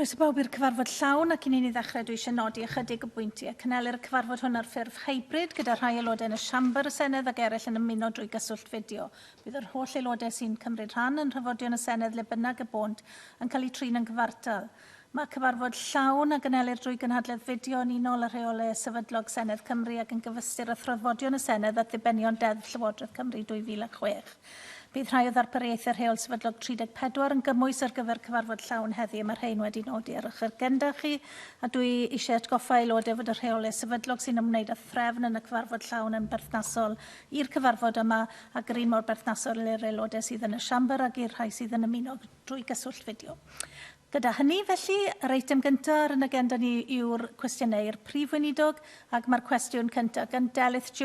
Croeso bawb i'r cyfarfod llawn ac i ni ddechrau dwi eisiau nodi ychydig o bwyntiau. Cynnal y cyfarfod hwn ar ffurf hybrid gyda rhai aelodau yn y siambr y Senedd ac eraill yn ymuno drwy gyswllt fideo. Bydd yr holl aelodau sy'n cymryd rhan yn rhyfodion y Senedd le bynnag y bont yn cael eu trin yn gyfartal. Mae cyfarfod llawn ac yn elir drwy gynhadledd fideo yn unol y rheolau sefydlog Senedd Cymru ac yn gyfystyr y thrafodion y Senedd a ddibenion deddf Llywodraeth Cymru 2006. Bydd rhai o ddarpariaethau rheol sefydlog 34 yn gymwys ar gyfer cyfarfod llawn heddi. Mae'r rhain wedi nodi ar eich agenda chi, a dwi eisiau atgoffa aelodau fod y rheolau sefydlog sy'n ymwneud â threfn yn y cyfarfod llawn yn berthnasol i'r cyfarfod yma ac yr un mor berthnasol i'r aelodau sydd yn y siambr ac i'r rhai sydd yn ymuno drwy gyswllt fideo. Gyda hynny, felly, yr eitem gyntaf ar yn agenda ni yw'r cwestiynau i'r Prif Weinidog ac mae'r cwestiwn cyntaf gan Dilynwch.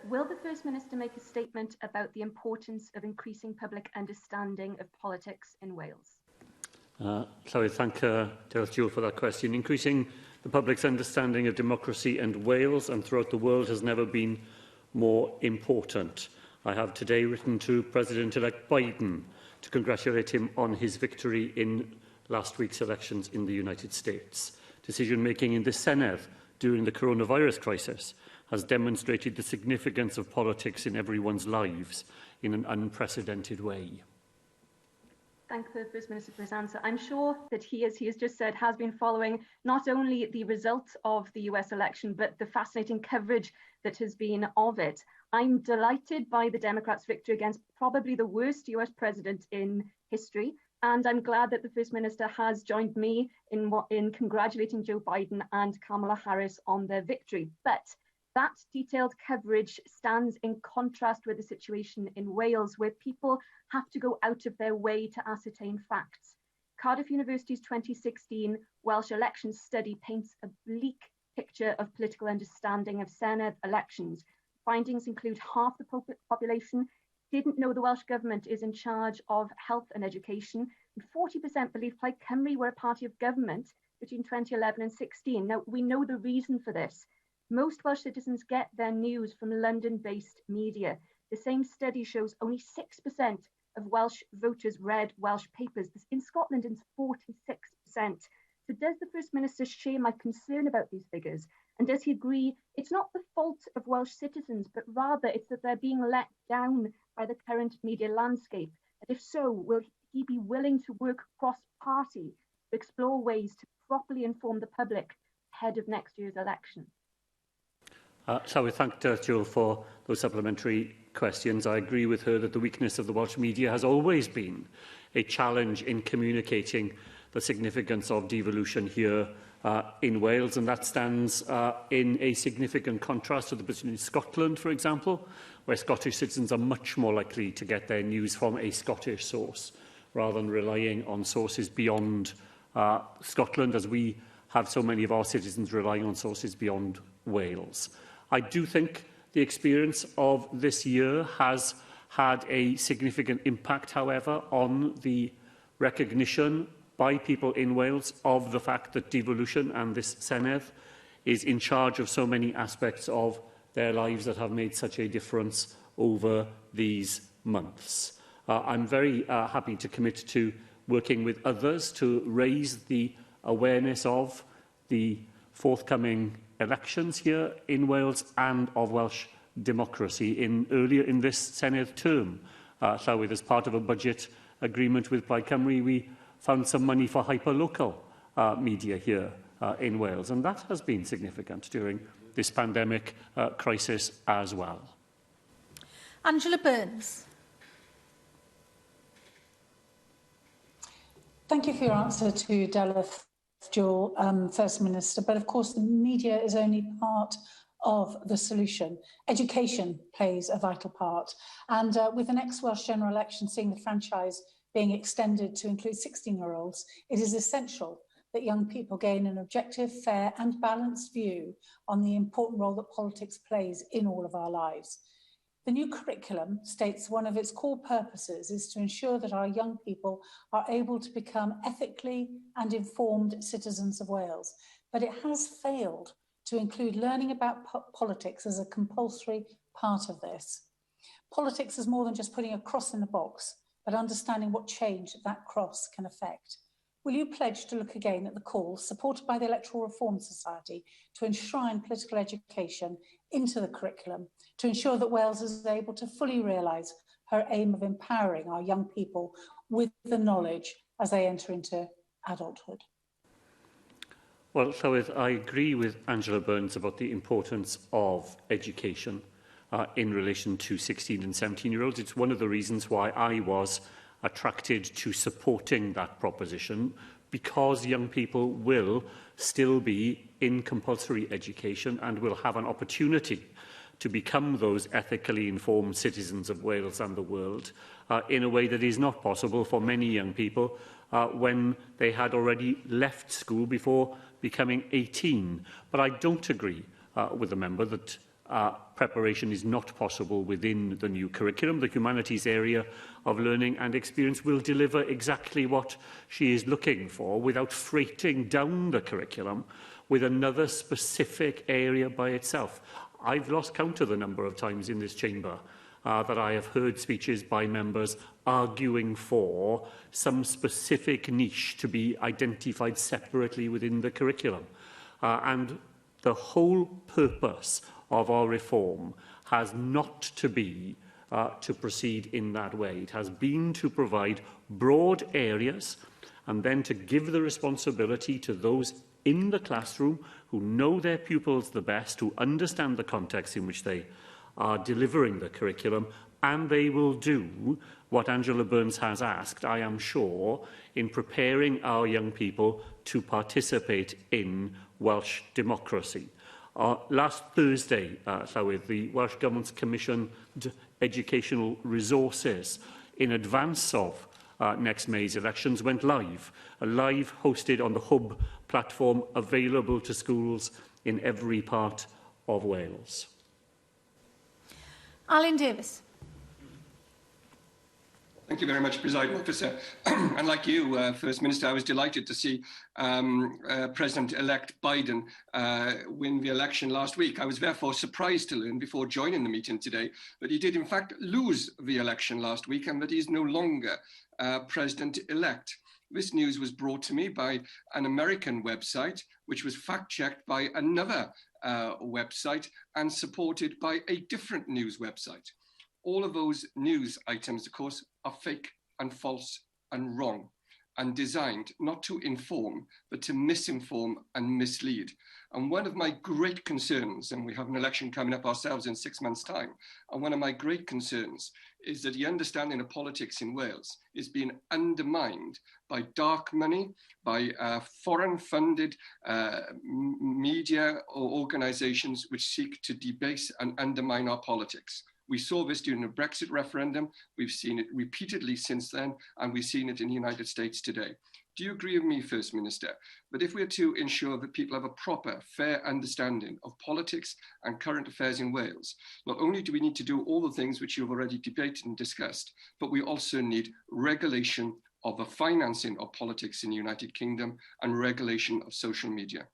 Will the First Minister make a statement about the importance of increasing public understanding of politics in Wales? Llywydd, thank Dilynwch for that question. Increasing the public's understanding of democracy in Wales and throughout the world has never been more important. I have today written to President-elect Biden to congratulate him on his victory in last week's elections in the United States. Decision-making in the Senedd during the coronavirus crisis has demonstrated the significance of politics in everyone's lives in an unprecedented way. Thank the First Minister for his answer. I'm sure that he, as he has just said, has been following not only the results of the US election, but the fascinating coverage that has been of it. I'm delighted by the Democrats' victory against probably the worst US president in history. And I'm glad that the First Minister has joined me in congratulating Joe Biden and Kamala Harris on their victory. But that detailed coverage stands in contrast with the situation in Wales, where people have to go out of their way to ascertain facts. Cardiff University's 2016 Welsh elections study paints a bleak picture of political understanding of Senedd elections. Findings include half the population didn't know the Welsh Government is in charge of health and education, and 40% believe Plaid Cymru were a party of government between 2011 and 16. Now, we know the reason for this. Most Welsh citizens get their news from London-based media. The same study shows only 6% of Welsh voters read Welsh papers. In Scotland, it's 46%. So does the First Minister share my concern about these figures? And does he agree it's not the fault of Welsh citizens, but rather it's that they're being let down by the current media landscape? And if so, will he be willing to work cross-party to explore ways to properly inform the public ahead of next year's election? Shall we thank Jill for those supplementary questions. I agree with her that the weakness of the Welsh media has always been a challenge in communicating the significance of devolution here in Wales, and that stands in a significant contrast to the position in Scotland, for example, where Scottish citizens are much more likely to get their news from a Scottish source rather than relying on sources beyond Scotland, as we have so many of our citizens relying on sources beyond Wales. I do think the experience of this year has had a significant impact, however, on the recognition by people in Wales of the fact that devolution and this Senedd is in charge of so many aspects of their lives that have made such a difference over these months. I'm very happy to commit to working with others to raise the awareness of the forthcoming elections here in Wales and of Welsh democracy earlier in this Senedd term. As part of a budget agreement with Plaid Cymru, we found some money for hyperlocal media here in Wales, and that has been significant during this pandemic crisis as well. Angela Burns. Thank you for your answer to Dilynwch, First Minister, but of course the media is only part of the solution. Education plays a vital part, and with the next Welsh general election seeing the franchise being extended to include 16-year-olds, it is essential that young people gain an objective, fair and balanced view on the important role that politics plays in all of our lives. The new curriculum states one of its core purposes is to ensure that our young people are able to become ethically and informed citizens of Wales, but it has failed to include learning about politics as a compulsory part of this. Politics is more than just putting a cross in the box. but understanding what change that cross can affect. Will you pledge to look again at the call, supported by the Electoral Reform Society, to enshrine political education into the curriculum, to ensure that Wales is able to fully realise her aim of empowering our young people with the knowledge as they enter into adulthood? Well, Llywydd, I agree with Angela Burns about the importance of education in relation to 16 and 17-year-olds. It's one of the reasons why I was attracted to supporting that proposition, because young people will still be in compulsory education and will have an opportunity to become those ethically informed citizens of Wales and the world in a way that is not possible for many young people when they had already left school before becoming 18. But I don't agree with the member that preparation is not possible within the new curriculum. The humanities area of learning and experience will deliver exactly what she is looking for without freighting down the curriculum with another specific area by itself. I've lost count of the number of times in this chamber that I have heard speeches by members arguing for some specific niche to be identified separately within the curriculum. And the whole purpose of our reform has not to be to proceed in that way. It has been to provide broad areas and then to give the responsibility to those in the classroom who know their pupils the best, who understand the context in which they are delivering the curriculum, and they will do what Angela Burns has asked, I am sure, in preparing our young people to participate in Welsh democracy. Last Thursday, Llywydd, the Welsh Government's commissioned educational resources in advance of next May's elections went live, live hosted on the Hub platform available to schools in every part of Wales. Alan Davis. Thank you very much, Presiding Officer. And like you, First Minister, I was delighted to see President-elect Biden win the election last week. I was therefore surprised to learn before joining the meeting today that he did in fact lose the election last week and that he is no longer President-elect. This news was brought to me by an American website, which was fact-checked by another website and supported by a different news website. All of those news items, of course, are fake and false and wrong and designed not to inform, but to misinform and mislead. And one of my great concerns, and we have an election coming up ourselves in 6 months' time, and one of my great concerns is that the understanding of politics in Wales is being undermined by dark money, by foreign-funded media or organisations which seek to debase and undermine our politics. We saw this during the Brexit referendum, we've seen it repeatedly since then, and we've seen it in the United States today. Do you agree with me, First Minister, that if we're to ensure that people have a proper, fair understanding of politics and current affairs in Wales, not only do we need to do all the things which you've already debated and discussed, but we also need regulation of the financing of politics in the United Kingdom and regulation of social media?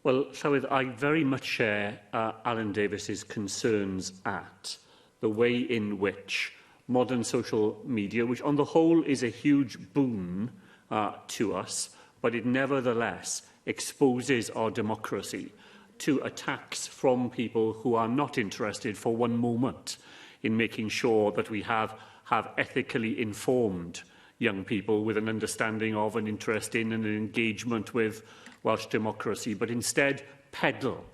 Well, Llywydd, I very much share Alan Davis's concerns at the way in which modern social media, which on the whole is a huge boon to us, but it nevertheless exposes our democracy to attacks from people who are not interested for one moment in making sure that we have ethically informed young people with an understanding of, an interest in and an engagement with Welsh democracy, but instead peddle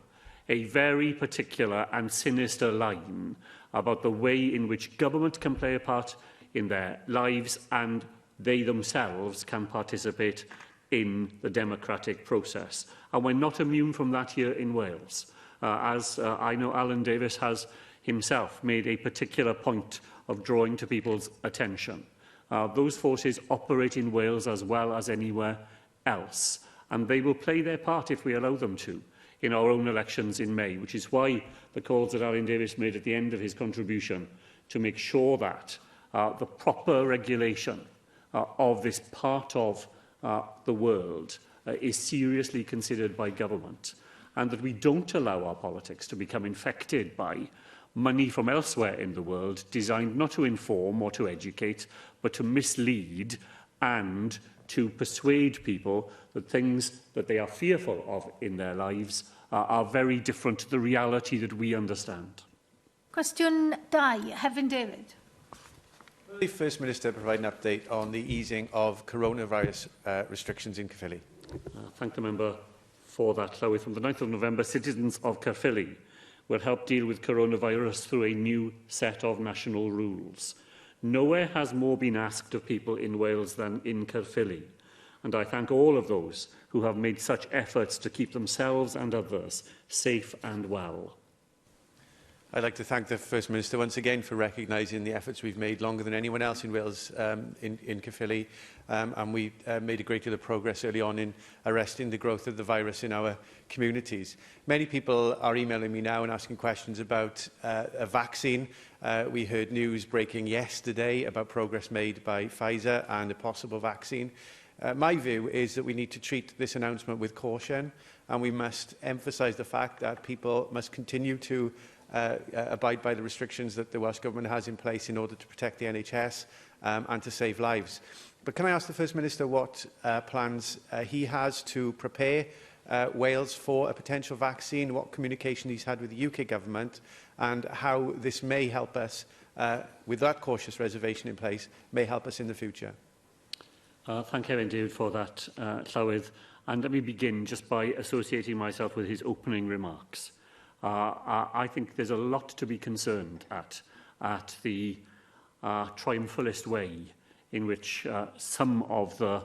a very particular and sinister line about the way in which government can play a part in their lives and they themselves can participate in the democratic process. And we're not immune from that here in Wales. As I know Alan Davis has himself made a particular point of drawing to people's attention. Those forces operate in Wales as well as anywhere else, and they will play their part if we allow them to in our own elections in May, which is why the calls that Alan Davis made at the end of his contribution to make sure that the proper regulation of this part of the world is seriously considered by government, and that we don't allow our politics to become infected by money from elsewhere in the world designed not to inform or to educate, but to mislead and to persuade people that things that they are fearful of in their lives are very different to the reality that we understand. Cwestiwn 2, Hefin David. Will the First Minister provide an update on the easing of coronavirus restrictions in Caerphilly? Thank the member for that, Llywydd. From the 9th of November, citizens of Caerphilly will help deal with coronavirus through a new set of national rules. Nowhere has more been asked of people in Wales than in Caerphilly, and I thank all of those who have made such efforts to keep themselves and others safe and well. I'd like to thank the First Minister once again for recognising the efforts we've made longer than anyone else in Wales in Caerphilly, and we made a great deal of progress early on in arresting the growth of the virus in our communities. Many people are emailing me now and asking questions about a vaccine. We heard news breaking yesterday about progress made by Pfizer and a possible vaccine. My view is that we need to treat this announcement with caution, and we must emphasise the fact that people must continue to abide by the restrictions that the Welsh Government has in place in order to protect the NHS and to save lives. But can I ask the First Minister what plans he has to prepare Wales for a potential vaccine, what communication he's had with the UK Government, and how this may help us, with that cautious reservation in place, may help us in the future? Thank you, David, for that, Llywydd. And let me begin just by associating myself with his opening remarks. I think there's a lot to be concerned at the triumphalist way in which some of the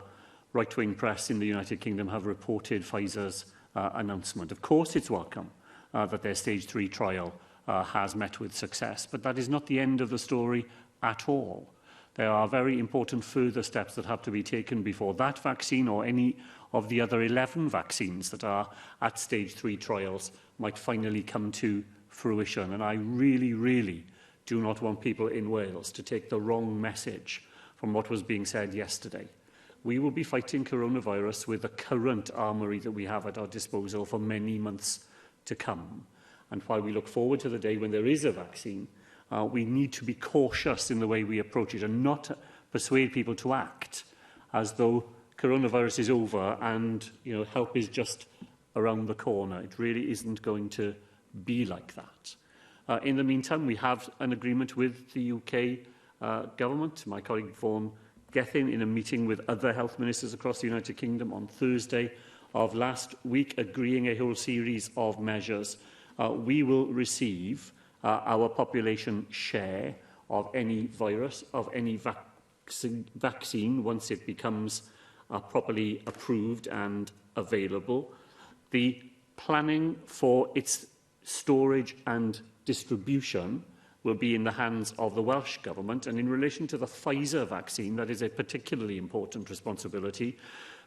right-wing press in the United Kingdom have reported Pfizer's announcement. Of course, it's welcome that their stage 3 trial has met with success, but that is not the end of the story at all. There are very important further steps that have to be taken before that vaccine or any of the other 11 vaccines that are at stage 3 trials might finally come to fruition. And I really, really do not want people in Wales to take the wrong message from what was being said yesterday. We will be fighting coronavirus with the current armoury that we have at our disposal for many months to come. And while we look forward to the day when there is a vaccine, we need to be cautious in the way we approach it and not persuade people to act as though coronavirus is over and help is just around the corner. It really isn't going to be like that. In the meantime, we have an agreement with the UK Government. My colleague Vaughan Gethin, in a meeting with other health ministers across the United Kingdom on Thursday of last week, agreeing a whole series of measures. We will receive our population share of any virus, of any vaccine once it becomes properly approved and available. The planning for its storage and distribution will be in the hands of the Welsh Government, and in relation to the Pfizer vaccine, that is a particularly important responsibility,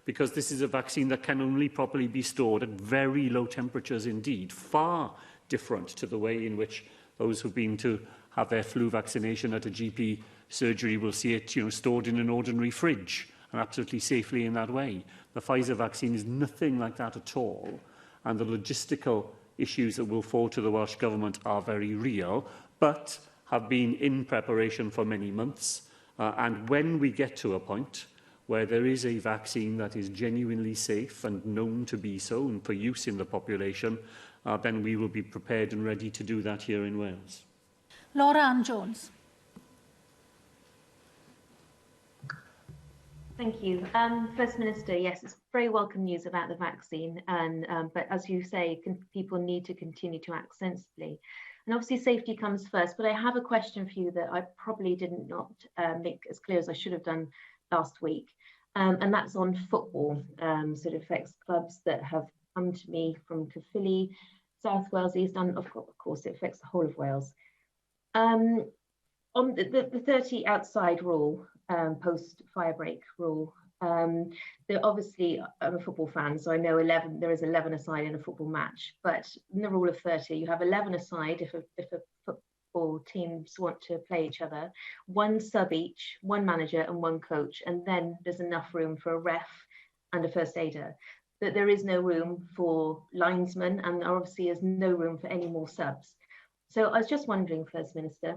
because this is a vaccine that can only properly be stored at very low temperatures indeed, far different to the way in which those who've been to have their flu vaccination at a GP surgery will see it stored in an ordinary fridge and absolutely safely in that way. The Pfizer vaccine is nothing like that at all, and the logistical issues that will fall to the Welsh Government are very real, but have been in preparation for many months. And when we get to a point where there is a vaccine that is genuinely safe and known to be so and for use in the population, then we will be prepared and ready to do that here in Wales. Laura Ann Jones. Thank you. First Minister, yes, it's very welcome news about the vaccine, but as you say, people need to continue to act sensibly. And obviously safety comes first, but I have a question for you that I probably did not make as clear as I should have done last week, and that's on football. So it affects clubs that have come to me from Caerphilly, South Wales, East, and of course it affects the whole of Wales. On the 30 outside rule, post-fire break rule, obviously I'm a football fan, so I know there is 11 aside in a football match, but in the rule of 30, you have 11 aside if a football teams want to play each other, one sub each, one manager and one coach, and then there's enough room for a ref and a first aider. But there is no room for linesmen, and there obviously is no room for any more subs. So I was just wondering, First Minister,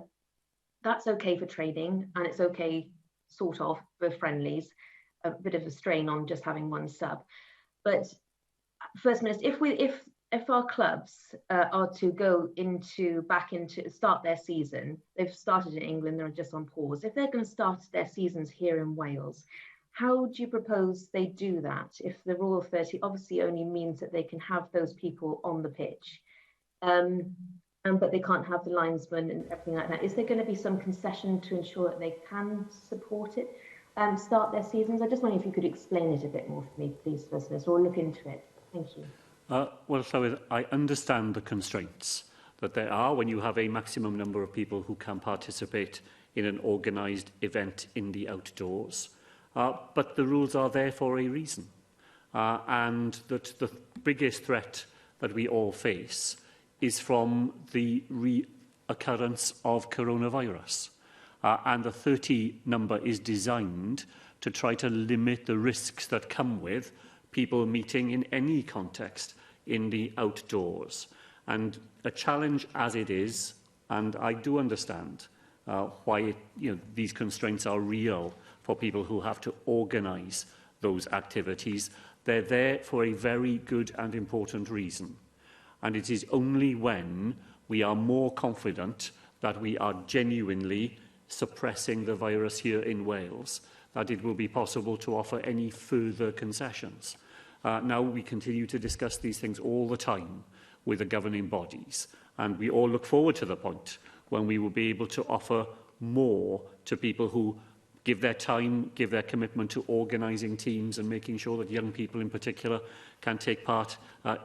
that's okay for training and it's okay sort of for friendlies, a bit of a strain on just having one sub. But First Minister, if our clubs are to go back into start their season, they've started in England, they're just on pause. If they're going to start their seasons here in Wales, how do you propose they do that if the Rule 30 obviously only means that they can have those people on the pitch, but they can't have the linesmen and everything like that? Is there going to be some concession to ensure that they can support it, start their seasons? I just wonder if you could explain it a bit more for me, please, First Minister, or look into it. Thank you. Well, Llywydd, I understand the constraints that there are when you have a maximum number of people who can participate in an organised event in the outdoors. But the rules are there for a reason. And that the biggest threat that we all face is from the reoccurrence of coronavirus. And the 30 number is designed to try to limit the risks that come with people meeting in any context in the outdoors. And a challenge as it is, and I do understand why these constraints are real for people who have to organise those activities. They're there for a very good and important reason. And it is only when we are more confident that we are genuinely suppressing the virus here in Wales that it will be possible to offer any further concessions. Now, we continue to discuss these things all the time with the governing bodies, and we all look forward to the point when we will be able to offer more to people who give their time, give their commitment to organising teams and making sure that young people in particular can take part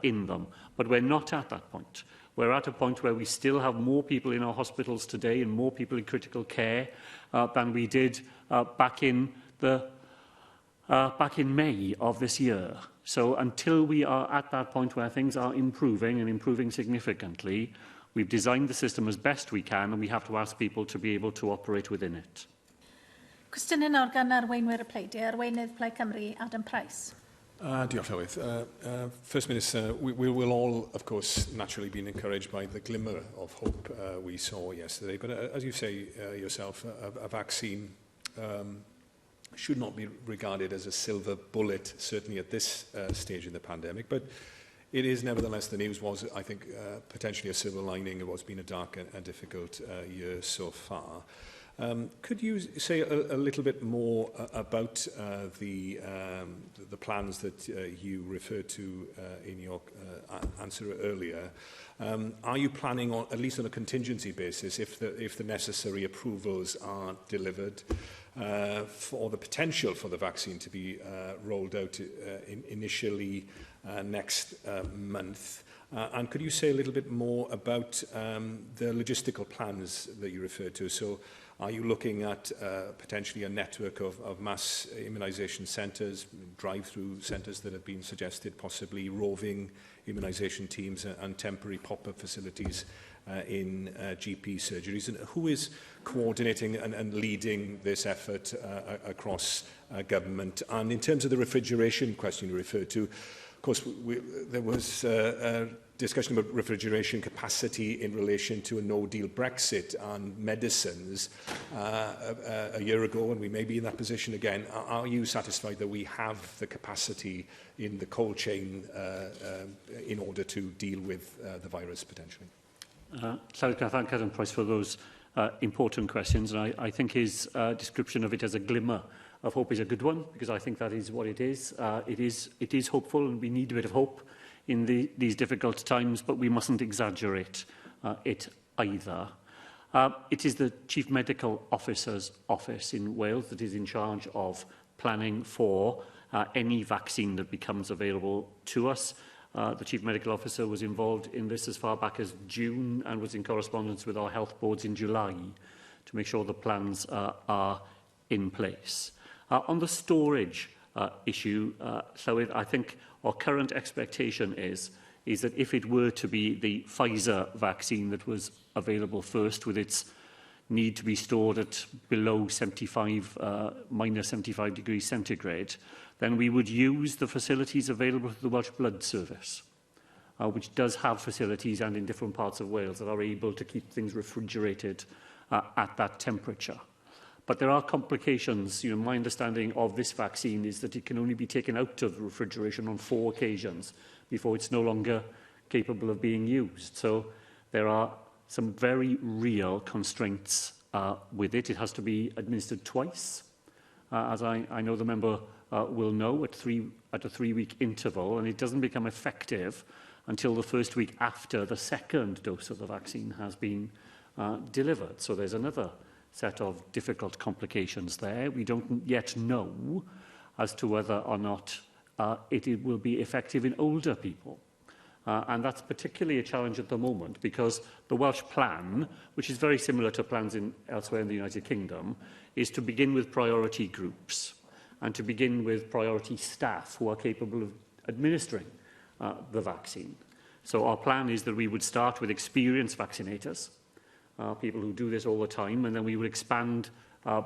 in them. But we're not at that point. We're at a point where we still have more people in our hospitals today and more people in critical care than we did back in May of this year. So until we are at that point where things are improving and improving significantly, we've designed the system as best we can, and we have to ask people to be able to operate within it. Cwestiynau nawr gan arweinwyr y pleidiau, arweinydd Plaid Cymru, Adam Price. Diolch, Llywydd. First Minister, we will all, of course, naturally be encouraged by the glimmer of hope we saw yesterday. But as you say yourself, a vaccine should not be regarded as a silver bullet, certainly at this stage in the pandemic. But it is, nevertheless, the news was, I think, potentially a silver lining of what's been a dark and difficult year so far. Could you say a little bit more about the plans that you referred to in your answer earlier? Are you planning, on, at least on a contingency basis, if the necessary approvals are delivered, for the potential for the vaccine to be rolled out initially next month? And could you say a little bit more about the logistical plans that you referred to? So, are you looking at potentially a network of mass immunisation centres, drive-through centres that have been suggested, possibly roving immunisation teams and temporary pop-up facilities in GP surgeries? And who is coordinating and leading this effort across government? And in terms of the refrigeration question you referred to, of course, there was a discussion about refrigeration capacity in relation to a no-deal Brexit and medicines a year ago, and we may be in that position again. Are you satisfied that we have the capacity in the cold chain in order to deal with the virus potentially? So I thank Adam Price for those important questions, and I think his description of it as a glimmer of hope is a good one, because I think that is what it is. It is hopeful, and we need a bit of hope in these difficult times, but we mustn't exaggerate it either. It is the Chief Medical Officer's office in Wales that is in charge of planning for any vaccine that becomes available to us. The Chief Medical Officer was involved in this as far back as June and was in correspondence with our health boards in July to make sure the plans are in place. On the storage issue, so I think our current expectation is that if it were to be the Pfizer vaccine that was available first, with its need to be stored at below minus 75 degrees centigrade, then we would use the facilities available to the Welsh Blood Service. which does have facilities and in different parts of Wales that are able to keep things refrigerated at that temperature. But there are complications. My understanding of this vaccine is that it can only be taken out of refrigeration on 4 occasions before it's no longer capable of being used. So there are some very real constraints with it. It has to be administered twice, as I know the member will know, at a 3-week interval, and it doesn't become effective until the first week after the second dose of the vaccine has been delivered. So there's another set of difficult complications there. We don't yet know as to whether or not it will be effective in older people. And that's particularly a challenge at the moment because the Welsh plan, which is very similar to plans elsewhere in the United Kingdom, is to begin with priority groups and to begin with priority staff who are capable of administering the vaccine. So our plan is that we would start with experienced vaccinators, people who do this all the time, and then we would expand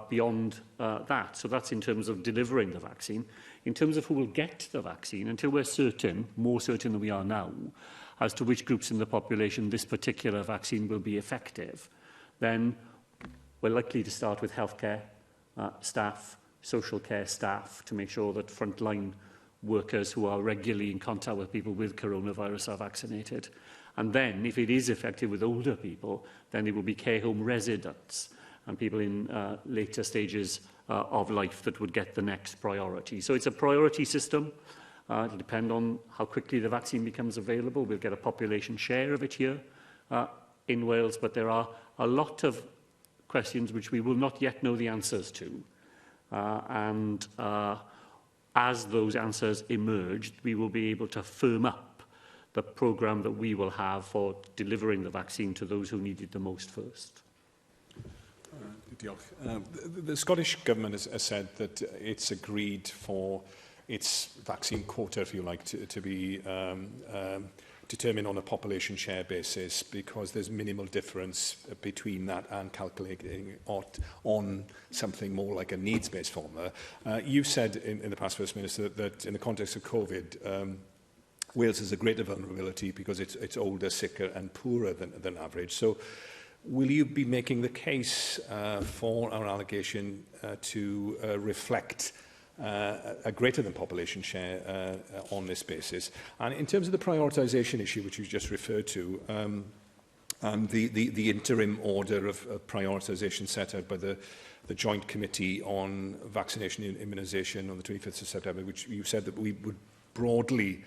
beyond that. So that's in terms of delivering the vaccine. In terms of who will get the vaccine, until we're certain, more certain than we are now, as to which groups in the population this particular vaccine will be effective, then we're likely to start with healthcare staff, social care staff, to make sure that frontline workers who are regularly in contact with people with coronavirus are vaccinated. And then, if it is effective with older people, then it will be care home residents and people in later stages of life that would get the next priority. So it's a priority system. It'll depend on how quickly the vaccine becomes available. We'll get a population share of it here in Wales, but there are a lot of questions which we will not yet know the answers to. As those answers emerge, we will be able to firm up the programme that we will have for delivering the vaccine to those who need it the most first. The Scottish Government has said that it's agreed for its vaccine quota, if you like, to be determined on a population share basis because there's minimal difference between that and calculating on something more like a needs-based formula. You said in the past, First Minister, that in the context of COVID, Wales has a greater vulnerability because it's older, sicker and poorer than average. So will you be making the case for our allegation to reflect a greater than population share on this basis? And in terms of the prioritisation issue, which you just referred to, and the interim order of prioritisation set out by the Joint Committee on Vaccination and Immunisation on the 25th of September, which you said that we would broadly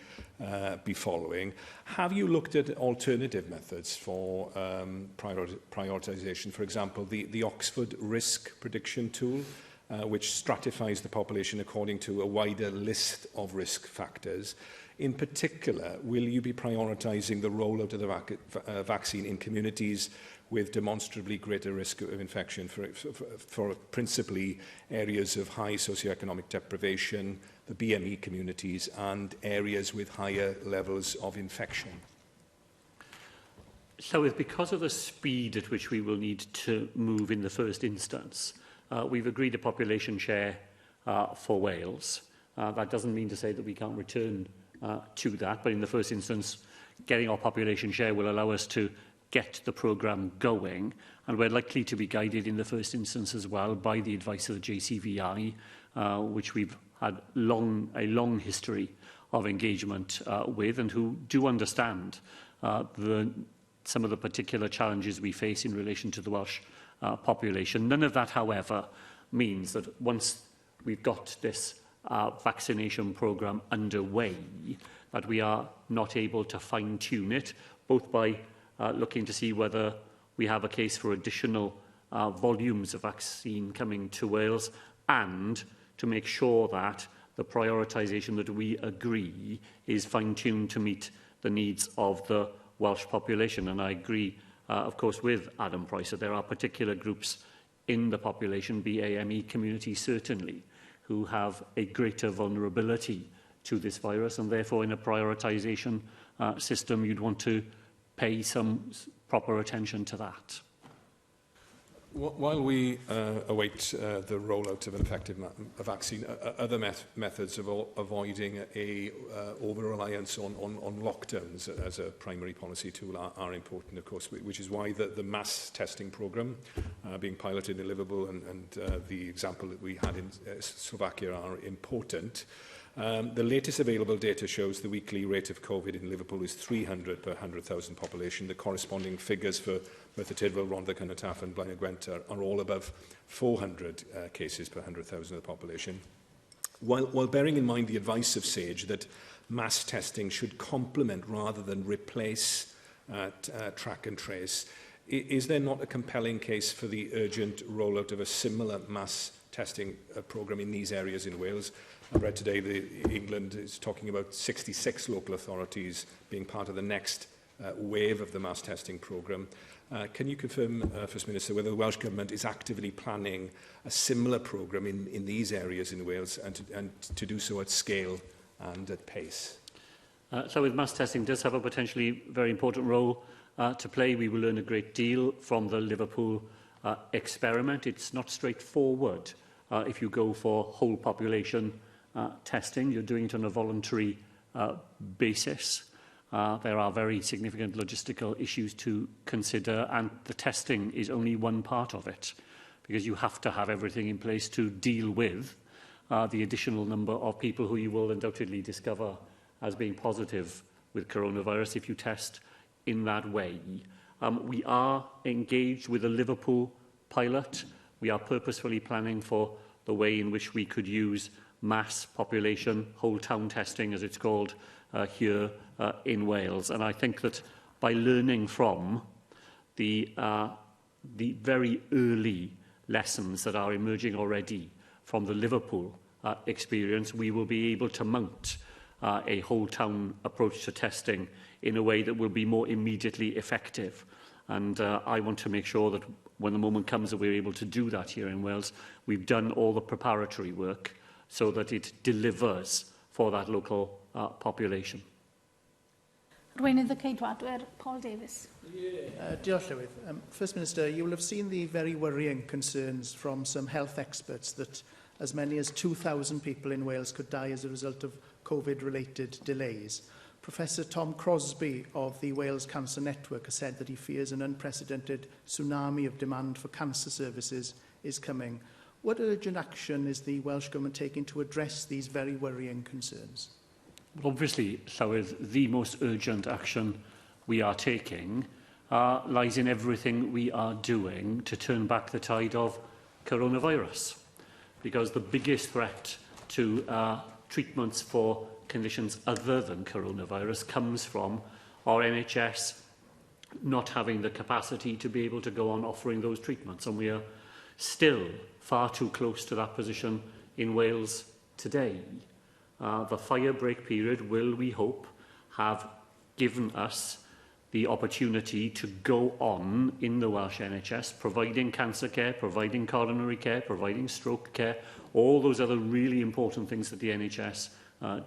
be following. Have you looked at alternative methods for prioritisation? For example, the Oxford Risk Prediction Tool, which stratifies the population according to a wider list of risk factors. In particular, will you be prioritising the rollout of the vaccine in communities with demonstrably greater risk of infection for principally areas of high socioeconomic deprivation, the BME communities, and areas with higher levels of infection? So because of the speed at which we will need to move in the first instance, we've agreed a population share for Wales. That doesn't mean to say that we can't return to that, but in the first instance, getting our population share will allow us to get the programme going, and we're likely to be guided in the first instance as well by the advice of the JCVI, which we've had a long history of engagement with, and who do understand some of the particular challenges we face in relation to the Welsh population. None of that, however, means that once we've got this vaccination programme underway, that we are not able to fine-tune it, both by looking to see whether we have a case for additional volumes of vaccine coming to Wales, and to make sure that the prioritisation that we agree is fine-tuned to meet the needs of the Welsh population. And I agree, of course, with Adam Price that there are particular groups in the population, BAME community certainly, who have a greater vulnerability to this virus, and therefore in a prioritisation system you'd want to pay some proper attention to that. While we await the rollout of an effective vaccine, other methods of avoiding a over-reliance on lockdowns as a primary policy tool are important, of course, which is why the mass testing programme being piloted in Liverpool and the example that we had in Slovakia are important. The latest available data shows the weekly rate of COVID in Liverpool is 300 per 100,000 population. The corresponding figures for Merthyr Tydfil, Rhondda Cynon and Blaen y Gwent are all above 400 cases per 100,000 of the population. While bearing in mind the advice of SAGE that mass testing should complement rather than replace track and trace, is there not a compelling case for the urgent rollout of a similar mass testing programme in these areas in Wales? I read today that England is talking about 66 local authorities being part of the next wave of the mass testing programme. Can you confirm, First Minister, whether the Welsh Government is actively planning a similar programme in these areas in Wales and to do so at scale and at pace? So with mass testing does have a potentially very important role to play. We will learn a great deal from the Liverpool experiment. It's not straightforward if you go for whole population testing. You're doing it on a voluntary basis. There are very significant logistical issues to consider, and the testing is only one part of it, because you have to have everything in place to deal with the additional number of people who you will undoubtedly discover as being positive with coronavirus if you test in that way. We are engaged with the Liverpool pilot. We are purposefully planning for the way in which we could use mass population, whole town testing as it's called here in Wales. And I think that by learning from the very early lessons that are emerging already from the Liverpool experience, we will be able to mount a whole town approach to testing in a way that will be more immediately effective. And I want to make sure that when the moment comes that we're able to do that here in Wales, we've done all the preparatory work so that it delivers for that local population. Weinidog Ceidwadwyr, Paul Davies. Diolch, Llywydd. First Minister, you will have seen the very worrying concerns from some health experts that as many as 2,000 people in Wales could die as a result of COVID-related delays. Professor Tom Crosby of the Wales Cancer Network has said that he fears an unprecedented tsunami of demand for cancer services is coming. What urgent action is the Welsh Government taking to address these very worrying concerns? Well, obviously, Llywydd, the most urgent action we are taking lies in everything we are doing to turn back the tide of coronavirus. Because the biggest threat to treatments for conditions other than coronavirus comes from our NHS not having the capacity to be able to go on offering those treatments. And we are still far too close to that position in Wales today. The fire break period will, we hope, have given us the opportunity to go on in the Welsh NHS, providing cancer care, providing coronary care, providing stroke care, all those other really important things that the NHS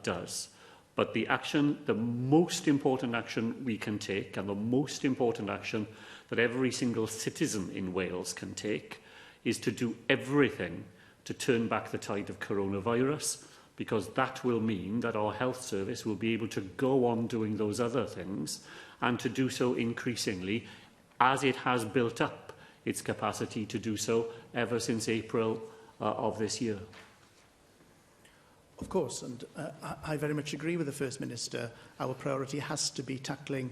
does. But the action, the most important action we can take, and the most important action that every single citizen in Wales can take, is to do everything to turn back the tide of coronavirus, because that will mean that our health service will be able to go on doing those other things, and to do so increasingly, as it has built up its capacity to do so ever since April of this year. Of course, and I very much agree with the First Minister. Our priority has to be tackling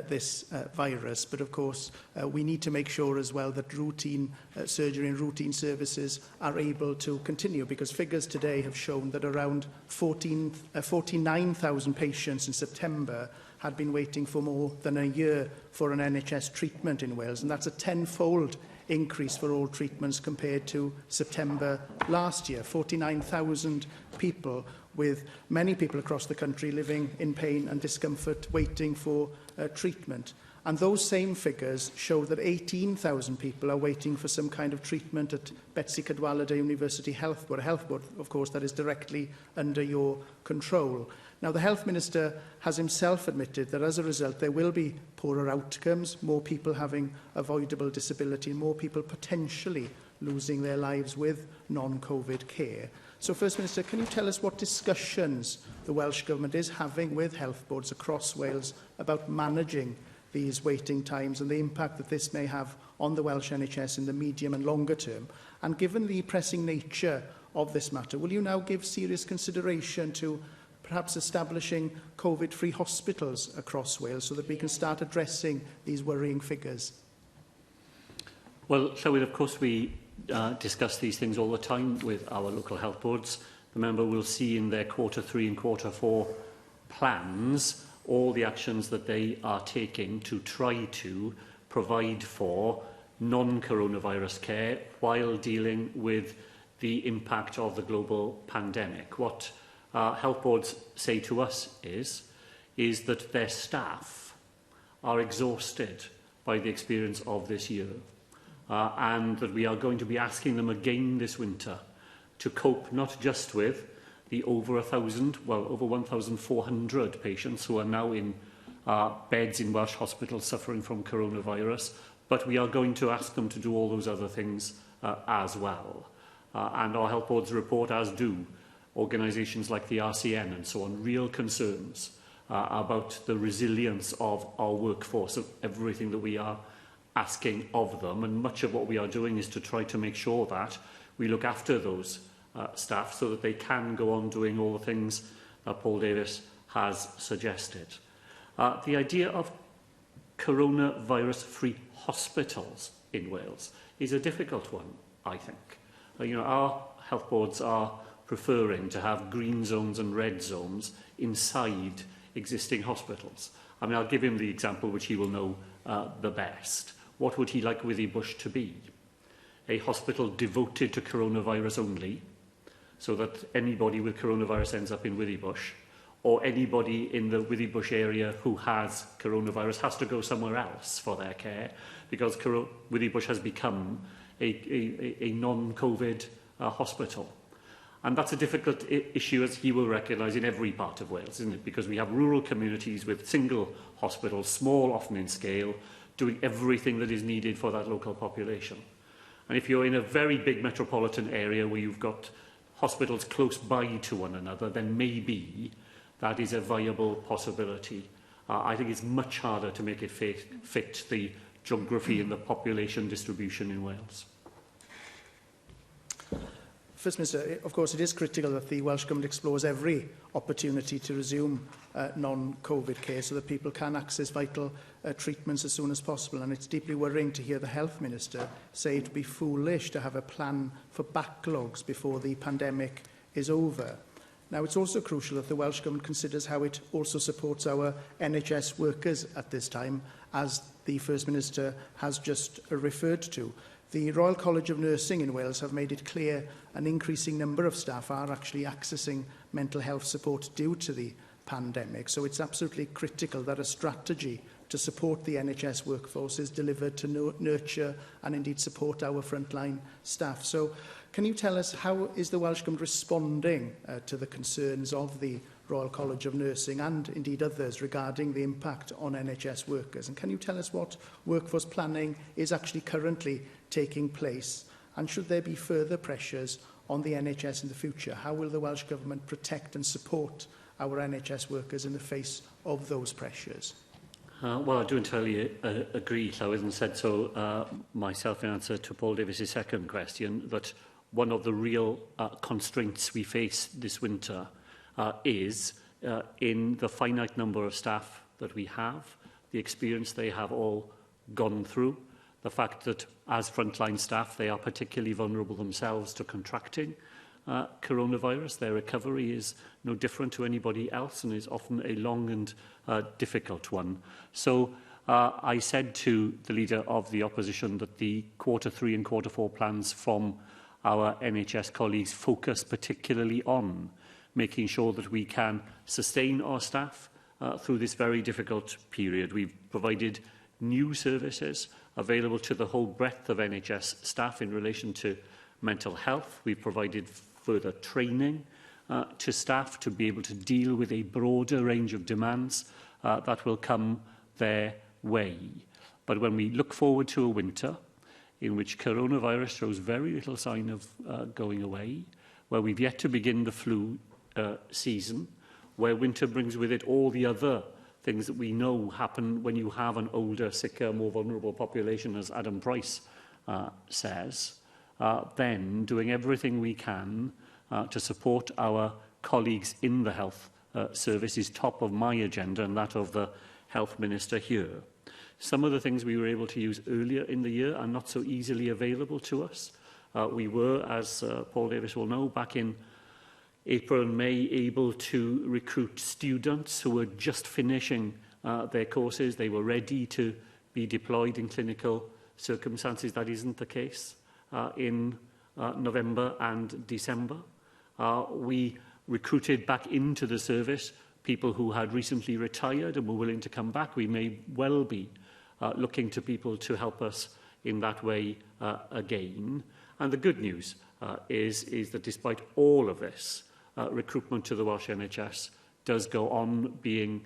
this virus, but of course we need to make sure as well that routine surgery and routine services are able to continue, because figures today have shown that around 49,000 patients in September had been waiting for more than a year for an NHS treatment in Wales, and that's a tenfold increase for all treatments compared to September last year. 49,000 people, with many people across the country living in pain and discomfort, waiting for treatment. And those same figures show that 18,000 people are waiting for some kind of treatment at Betsy Cadwaladr University Health Board, of course, that is directly under your control. Now, the Health Minister has himself admitted that as a result there will be poorer outcomes, more people having avoidable disability, more people potentially losing their lives with non-COVID care. So, First Minister, can you tell us what discussions the Welsh Government is having with health boards across Wales about managing these waiting times and the impact that this may have on the Welsh NHS in the medium and longer term? And given the pressing nature of this matter, will you now give serious consideration to perhaps establishing COVID-free hospitals across Wales so that we can start addressing these worrying figures? Well, Llywydd, of course, we discuss these things all the time with our local health boards. The member will see in their Q3 and Q4 plans all the actions that they are taking to try to provide for non-coronavirus care while dealing with the impact of the global pandemic. What health boards say to us is that their staff are exhausted by the experience of this year, and that we are going to be asking them again this winter to cope not just with the over 1,400 patients who are now in beds in Welsh hospitals suffering from coronavirus, but we are going to ask them to do all those other things as well. And our health boards report, as do organisations like the RCN and so on, real concerns about the resilience of our workforce, of everything that we are asking of them. And much of what we are doing is to try to make sure that we look after those staff so that they can go on doing all the things that Paul Davies has suggested. The idea of coronavirus-free hospitals in Wales is a difficult one, I think. Our health boards are preferring to have green zones and red zones inside existing hospitals. I mean, I'll give him the example which he will know the best. What would he like Withybush to be? A hospital devoted to coronavirus only, so that anybody with coronavirus ends up in Withybush, or anybody in the Withybush area who has coronavirus has to go somewhere else for their care, because Withybush has become a non-COVID hospital. And that's a difficult issue, as he will recognise, in every part of Wales, isn't it? Because we have rural communities with single hospitals, small often in scale, doing everything that is needed for that local population. And if you're in a very big metropolitan area where you've got hospitals close by to one another, then maybe that is a viable possibility. I think it's much harder to make it fit the geography and the population distribution in Wales. First Minister, of course, it is critical that the Welsh Government explores every opportunity to resume non-COVID care so that people can access vital treatments as soon as possible. And it's deeply worrying to hear the Health Minister say it would be foolish to have a plan for backlogs before the pandemic is over. Now, it's also crucial that the Welsh Government considers how it also supports our NHS workers at this time, as the First Minister has just referred to. The Royal College of Nursing in Wales have made it clear an increasing number of staff are actually accessing mental health support due to the pandemic. So it's absolutely critical that a strategy to support the NHS workforce is delivered to nurture and indeed support our frontline staff. So can you tell us how is the Welsh Government responding to the concerns of the Royal College of Nursing and indeed others regarding the impact on NHS workers? And can you tell us what workforce planning is actually currently taking place? And should there be further pressures on the NHS in the future, how will the Welsh Government protect and support our NHS workers in the face of those pressures? Well, I do entirely agree, Llywydd, and said so myself in answer to Paul Davies' second question, that one of the real constraints we face this winter is in the finite number of staff that we have, the experience they have all gone through, the fact that as frontline staff they are particularly vulnerable themselves to contracting coronavirus. Their recovery is no different to anybody else and is often a long and difficult one. So I said to the Leader of the Opposition that the Q3 and Q4 plans from our NHS colleagues focus particularly on making sure that we can sustain our staff through this very difficult period. We've provided new services available to the whole breadth of NHS staff in relation to mental health. We've provided further training to staff to be able to deal with a broader range of demands that will come their way. But when we look forward to a winter in which coronavirus shows very little sign of going away, where we've yet to begin the flu season, where winter brings with it all the other things that we know happen when you have an older, sicker, more vulnerable population, as Adam Price says, then doing everything we can to support our colleagues in the health service is top of my agenda and that of the Health Minister here. Some of the things we were able to use earlier in the year are not so easily available to us. We were, as Paul Davis will know, back in April and May, able to recruit students who were just finishing their courses. They were ready to be deployed in clinical circumstances. That isn't the case in November and December. We recruited back into the service people who had recently retired and were willing to come back. We may well be looking to people to help us in that way again. And the good news is that despite all of this, recruitment to the Welsh NHS does go on being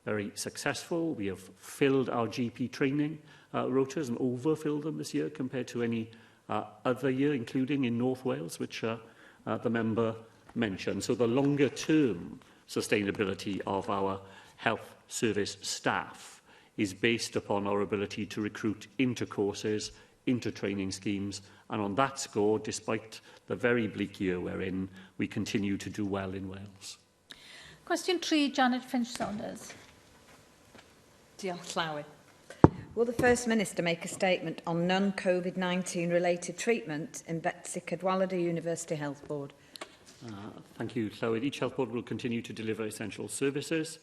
very successful. We have filled our GP training rotas and overfilled them this year compared to any other year, including in North Wales, which the member mentioned. So the longer-term sustainability of our health service staff is based upon our ability to recruit into courses, into training schemes, and on that score, despite the very bleak year we're in, we continue to do well in Wales. Question 3, Janet Finch-Saunders. Diolch Llawr. Will the First Minister make a statement on non-COVID-19 related treatment in Betsy Cadwaladr University Health Board? Thank you, Llywyd. Each health board will continue to deliver essential services.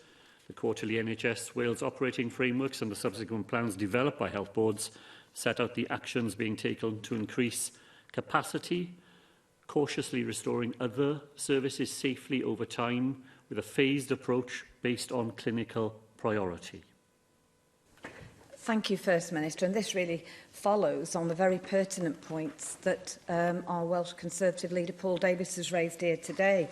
The quarterly NHS Wales operating frameworks and the subsequent plans developed by health boards set out the actions being taken to increase capacity, cautiously restoring other services safely over time with a phased approach based on clinical priority. Thank you, First Minister. And this really follows on the very pertinent points that our Welsh Conservative leader Paul Davis has raised here today.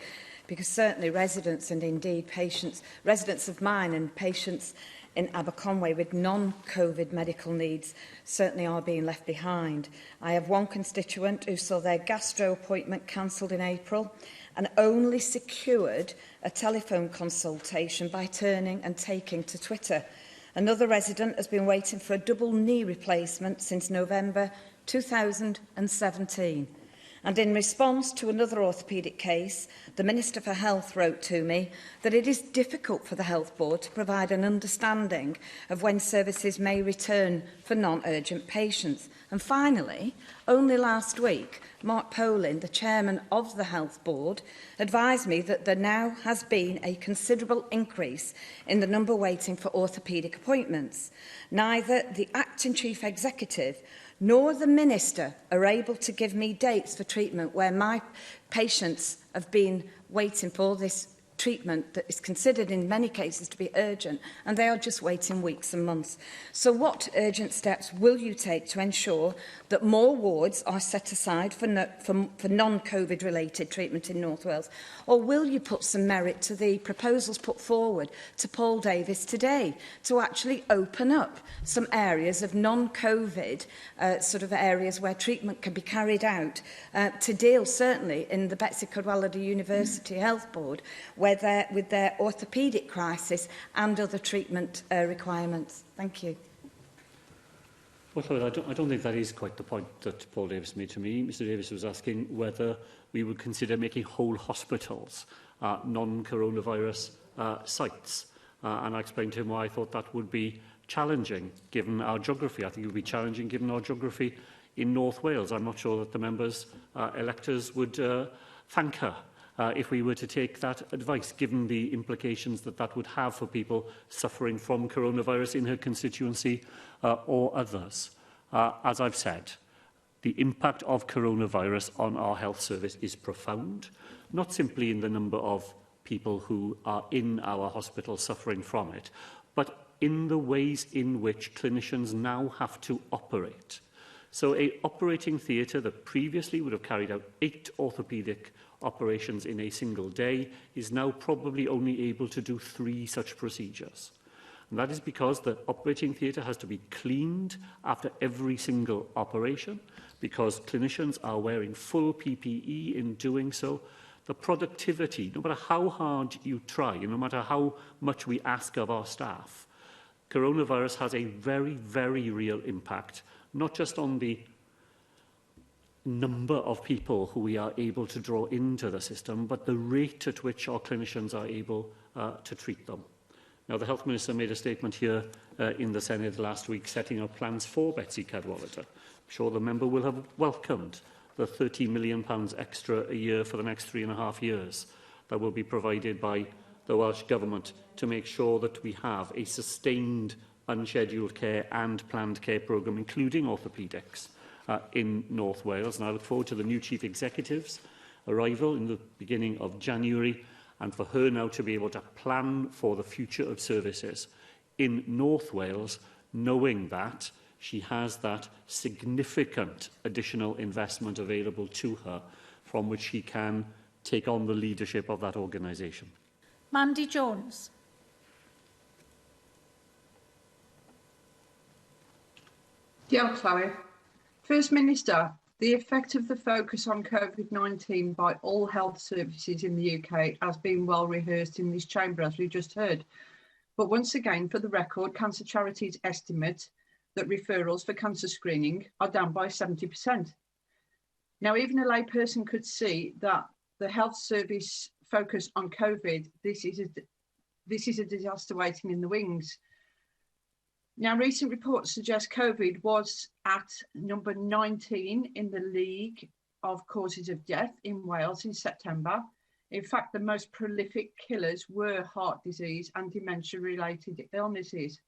Because certainly residents and indeed patients, residents of mine and patients in Aberconway with non-COVID medical needs certainly are being left behind. I have one constituent who saw their gastro appointment cancelled in April and only secured a telephone consultation by turning and taking to Twitter. Another resident has been waiting for a double knee replacement since November 2017. And in response to another orthopaedic case, the Minister for Health wrote to me that it is difficult for the Health Board to provide an understanding of when services may return for non-urgent patients. And finally, only last week, Mark Polin, the Chairman of the Health Board, advised me that there now has been a considerable increase in the number waiting for orthopaedic appointments. Neither the Acting Chief Executive nor the Minister are able to give me dates for treatment where my patients have been waiting for this treatment that is considered in many cases to be urgent, and they are just waiting weeks and months. So what urgent steps will you take to ensure that more wards are set aside for non-COVID related treatment in North Wales? Or will you put some merit to the proposals put forward to Paul Davis today to actually open up some areas of non-COVID sort of areas where treatment can be carried out to deal certainly in the Betsy Cadwaladr University Health Board with their orthopaedic crisis and other treatment requirements? Thank you. Well, I don't think that is quite the point that Paul Davis made to me. Mr Davis was asking whether we would consider making whole hospitals non-coronavirus sites. And I explained to him why I thought that would be challenging given our geography. I think it would be challenging given our geography in North Wales. I'm not sure that the members' electors would thank her if we were to take that advice, given the implications that that would have for people suffering from coronavirus in her constituency or others. As I've said, the impact of coronavirus on our health service is profound, not simply in the number of people who are in our hospitals suffering from it, but in the ways in which clinicians now have to operate. So an operating theatre that previously would have carried out 8 orthopaedic operations in a single day is now probably only able to do 3 such procedures. And that is because the operating theatre has to be cleaned after every single operation, because clinicians are wearing full PPE in doing so. The productivity, no matter how hard you try, no matter how much we ask of our staff, coronavirus has a very, very real impact, not just on the number of people who we are able to draw into the system, but the rate at which our clinicians are able to treat them. Now, the Health Minister made a statement here in the Senedd last week setting out plans for Betsy Cadwallader. I'm sure the member will have welcomed the £30 million extra a year for the next 3.5 years that will be provided by the Welsh Government to make sure that we have a sustained unscheduled care and planned care programme, including orthopaedics, in North Wales. And I look forward to the new Chief Executive's arrival in the beginning of January, and for her now to be able to plan for the future of services in North Wales, knowing that she has that significant additional investment available to her from which she can take on the leadership of that organisation. Mandy Jones. Diolch, Llywydd. First Minister, the effect of the focus on COVID-19 by all health services in the UK has been well rehearsed in this chamber, as we just heard. But once again, for the record, Cancer Charities estimate that referrals for cancer screening are down by 70%. Now, even a layperson could see that the health service focus on COVID, this is a disaster waiting in the wings. Now, recent reports suggest COVID was at number 19 in the league of causes of death in Wales in September. In fact, the most prolific killers were heart disease and dementia-related illnesses.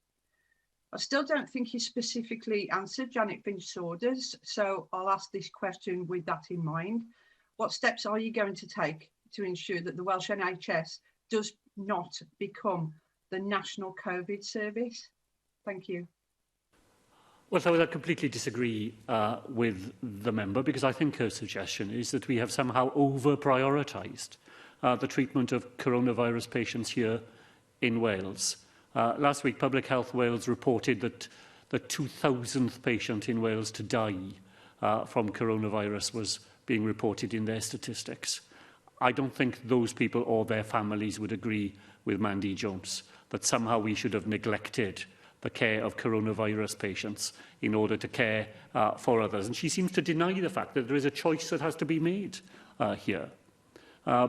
I still don't think you specifically answered Janet Finch-Saunders, so I'll ask this question with that in mind. What steps are you going to take to ensure that the Welsh NHS does not become the national COVID service? Thank you. Well, I would completely disagree with the member, because I think her suggestion is that we have somehow over-prioritised the treatment of coronavirus patients here in Wales. Last week, Public Health Wales reported that the 2,000th patient in Wales to die from coronavirus was being reported in their statistics. I don't think those people or their families would agree with Mandy Jones that somehow we should have neglected the care of coronavirus patients in order to care for others. And she seems to deny the fact that there is a choice that has to be made here.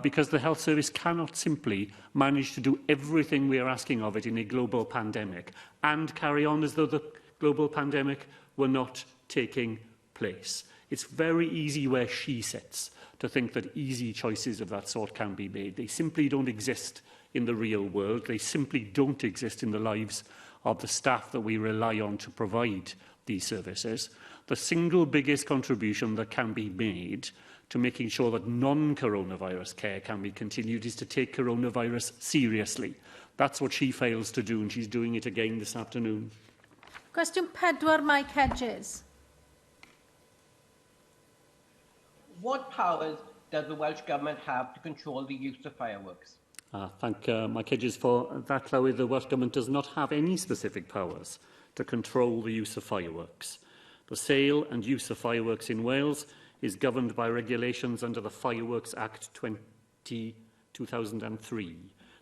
Because the health service cannot simply manage to do everything we are asking of it in a global pandemic and carry on as though the global pandemic were not taking place. It's very easy where she sits to think that easy choices of that sort can be made. They simply don't exist in the real world. They simply don't exist in the lives of the staff that we rely on to provide these services. The single biggest contribution that can be made to making sure that non-coronavirus care can be continued is to take coronavirus seriously. That's what she fails to do, and she's doing it again this afternoon. Question 4, Mike Hedges. What powers does the Welsh Government have to control the use of fireworks? Thank Mike Hedges for that, Llywydd. The Welsh Government does not have any specific powers to control the use of fireworks. The sale and use of fireworks in Wales is governed by regulations under the Fireworks Act 2003.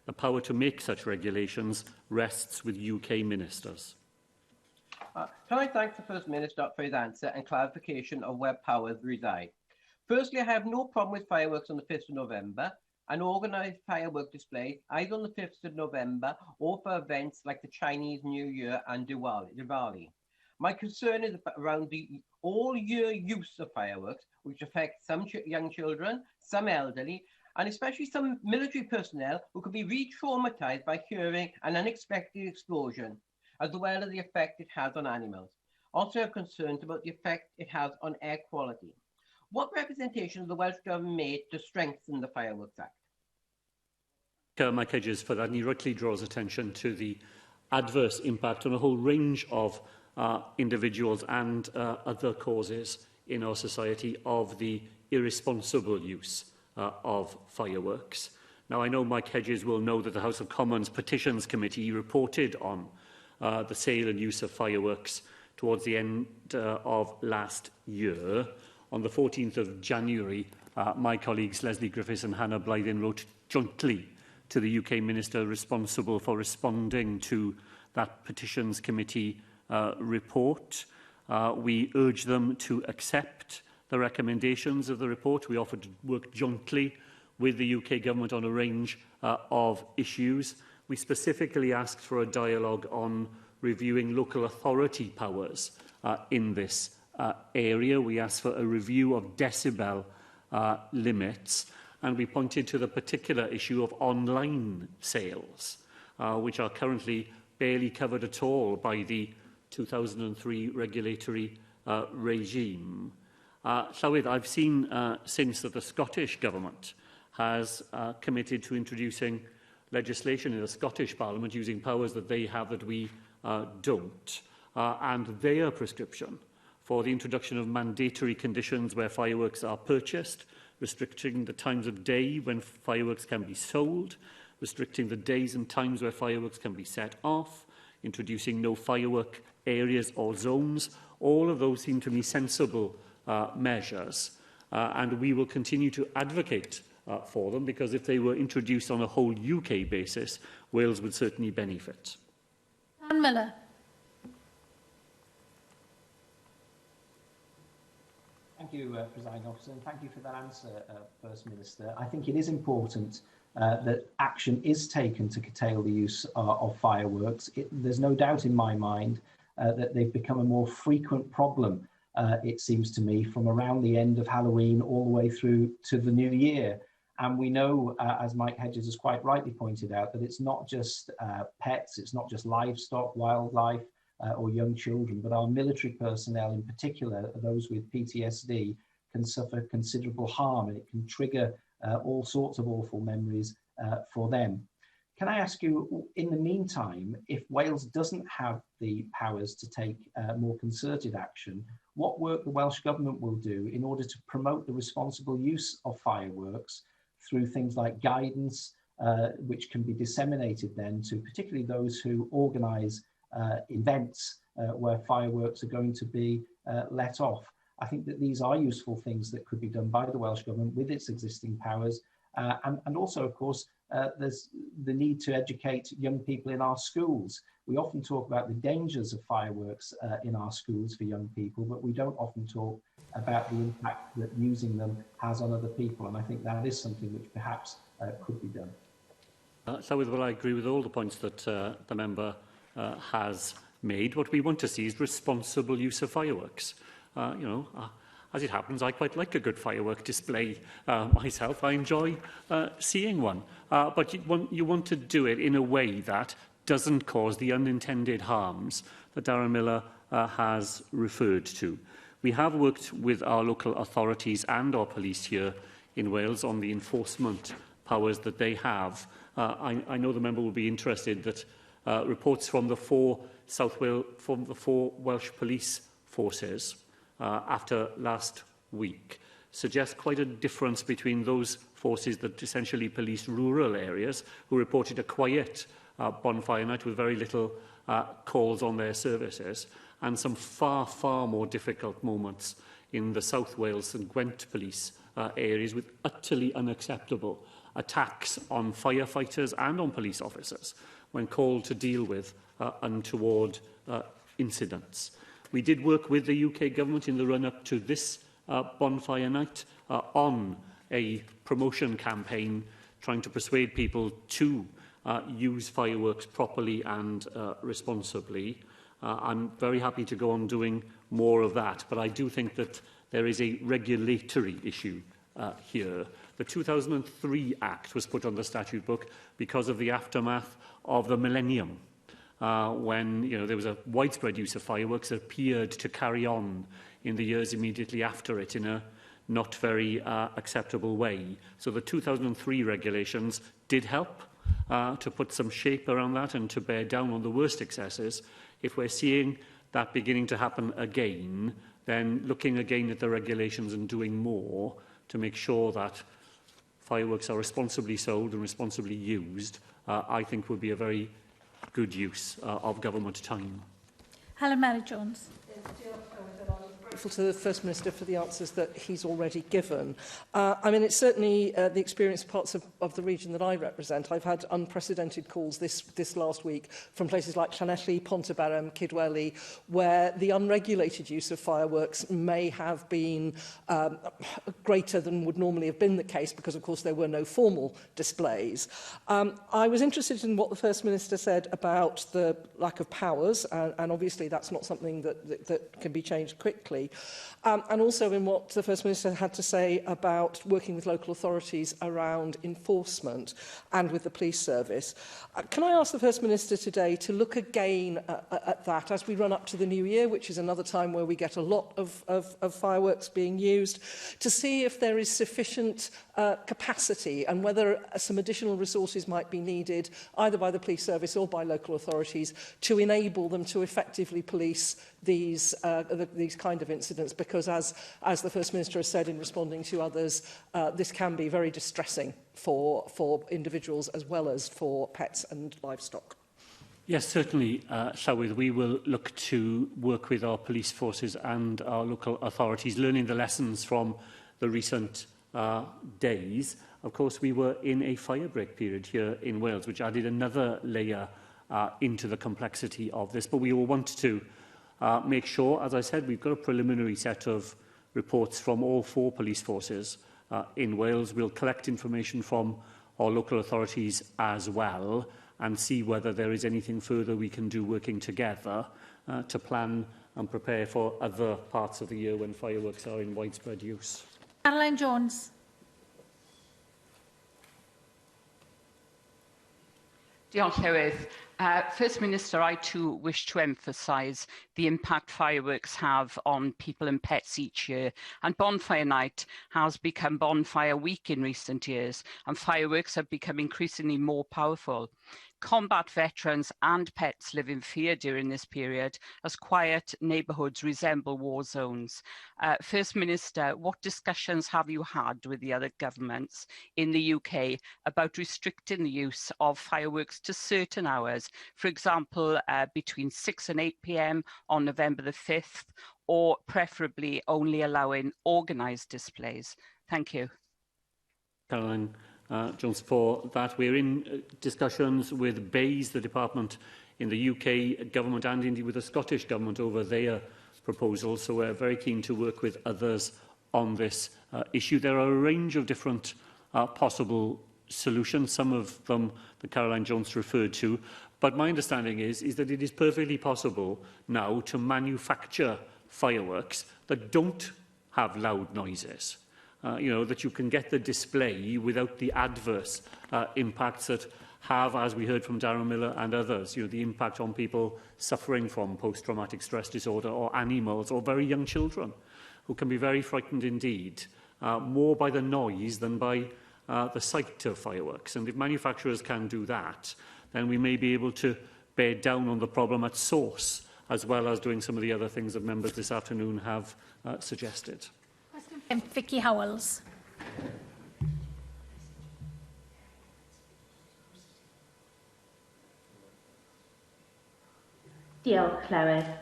The power to make such regulations rests with UK ministers. Can I thank the First Minister for his answer and clarification of where powers reside? Firstly, I have no problem with fireworks on the 5th of November, an organised firework display either on the 5th of November or for events like the Chinese New Year and Diwali. My concern is around the all-year use of fireworks, which affects some young children, some elderly, and especially some military personnel who could be re-traumatised by hearing an unexpected explosion, as well as the effect it has on animals. Also, I'm concerned about the effect it has on air quality. What representation has the Welsh Government made to strengthen the Fireworks Act? Mike Hedges for that, and he rightly draws attention to the adverse impact on a whole range of individuals and other causes in our society of the irresponsible use of fireworks. Now, I know Mike Hedges will know that the House of Commons Petitions Committee reported on the sale and use of fireworks towards the end of last year. On the 14th of January, my colleagues Leslie Griffiths and Hannah Blythen wrote jointly to the UK Minister responsible for responding to that Petitions Committee report. We urge them to accept the recommendations of the report. We offered to work jointly with the UK Government on a range of issues. We specifically asked for a dialogue on reviewing local authority powers in this area. We asked for a review of decibel limits, and we pointed to the particular issue of online sales, which are currently barely covered at all by the 2003 regulatory regime. Llywydd, I've seen since that the Scottish Government has committed to introducing legislation in the Scottish Parliament using powers that they have that we don't, and their prescription for the introduction of mandatory conditions where fireworks are purchased, restricting the times of day when fireworks can be sold, restricting the days and times where fireworks can be set off, introducing no firework areas or zones. All of those seem to me sensible measures, and we will continue to advocate for them, because if they were introduced on a whole UK basis, Wales would certainly benefit. Anne Miller. Thank you, Presiding Officer, and thank you for that answer, First Minister. I think it is important that action is taken to curtail the use of fireworks. There's no doubt in my mind that they've become a more frequent problem, it seems to me, from around the end of Halloween all the way through to the new year. And we know, as Mike Hedges has quite rightly pointed out, that it's not just pets, it's not just livestock, wildlife, or young children, but our military personnel in particular, those with PTSD, can suffer considerable harm, and it can trigger all sorts of awful memories for them. Can I ask you, in the meantime, if Wales doesn't have the powers to take more concerted action, what work the Welsh Government will do in order to promote the responsible use of fireworks through things like guidance, which can be disseminated then to particularly those who organise events where fireworks are going to be let off. I think that these are useful things that could be done by the Welsh Government with its existing powers. And also, of course, there's the need to educate young people in our schools. We often talk about the dangers of fireworks in our schools for young people, but we don't often talk about the impact that using them has on other people. And I think that is something which perhaps could be done. Well, I agree with all the points that the member has made. What we want to see is responsible use of fireworks. As it happens, I quite like a good firework display myself. I enjoy seeing one. But you want to do it in a way that doesn't cause the unintended harms that Darren Miller has referred to. We have worked with our local authorities and our police here in Wales on the enforcement powers that they have. I know the member will be interested that reports from the four Welsh police forces after last week suggest quite a difference between those forces that essentially police rural areas, who reported a quiet bonfire night with very little calls on their services, and some far, far more difficult moments in the South Wales and Gwent police areas with utterly unacceptable attacks on firefighters and on police officers when called to deal with untoward incidents. We did work with the UK Government in the run-up to this bonfire night on a promotion campaign trying to persuade people to use fireworks properly and responsibly. I'm very happy to go on doing more of that, but I do think that there is a regulatory issue here. The 2003 Act was put on the statute book because of the aftermath of the millennium, when there was a widespread use of fireworks that appeared to carry on in the years immediately after it in a not very acceptable way. So the 2003 regulations did help. to put some shape around that and to bear down on the worst excesses. If we're seeing that beginning to happen again, then looking again at the regulations and doing more to make sure that fireworks are responsibly sold and responsibly used, I think would be a very good use of government time. Helen Mary-Jones. Grateful to the First Minister for the answers that he's already given. I mean, it's certainly the experience of parts of the region that I represent. I've had unprecedented calls this last week from places like Llanelli, Pontebarem, Kidwelly, where the unregulated use of fireworks may have been greater than would normally have been the case because, of course, there were no formal displays. I was interested in what the First Minister said about the lack of powers, and obviously that's not something that can be changed quickly. And also in what the First Minister had to say about working with local authorities around enforcement and with the police service. Can I ask the First Minister today to look again at that as we run up to the new year, which is another time where we get a lot of fireworks being used, to see if there is sufficient capacity and whether some additional resources might be needed either by the police service or by local authorities to enable them to effectively police these kind of incidents, because as the First Minister has said in responding to others, this can be very distressing for individuals as well as for pets and livestock. Yes, certainly, Llywydd. We will look to work with our police forces and our local authorities, learning the lessons from the recent days. Of course, we were in a fire break period here in Wales, which added another layer into the complexity of this. But we will want to make sure, as I said, we've got a preliminary set of reports from all 4 police forces in Wales. We'll collect information from our local authorities as well and see whether there is anything further we can do working together to plan and prepare for other parts of the year when fireworks are in widespread use. Caroline Jones. Diolch, Llywydd. First Minister, I too wish to emphasise the impact fireworks have on people and pets each year. And Bonfire Night has become Bonfire Week in recent years, and fireworks have become increasingly more powerful. Combat veterans and pets live in fear during this period as quiet neighbourhoods resemble war zones. First Minister, what discussions have you had with the other governments in the UK about restricting the use of fireworks to certain hours, for example, between 6 and 8 p.m. on November the 5th, or preferably only allowing organised displays? Thank you. Caroline Jones, for that. We're in discussions with BEIS, the department in the UK government, and indeed with the Scottish government over their proposals. So we're very keen to work with others on this issue. There are a range of different possible solutions, some of them that Caroline Jones referred to. But my understanding is that it is perfectly possible now to manufacture fireworks that don't have loud noises. That you can get the display without the adverse impacts that have, as we heard from Darren Miller and others, the impact on people suffering from post-traumatic stress disorder, or animals, or very young children, who can be very frightened indeed, more by the noise than by the sight of fireworks. And if manufacturers can do that, then we may be able to bear down on the problem at source, as well as doing some of the other things that members this afternoon have suggested. Vicky Howells. Diolch, Llywydd.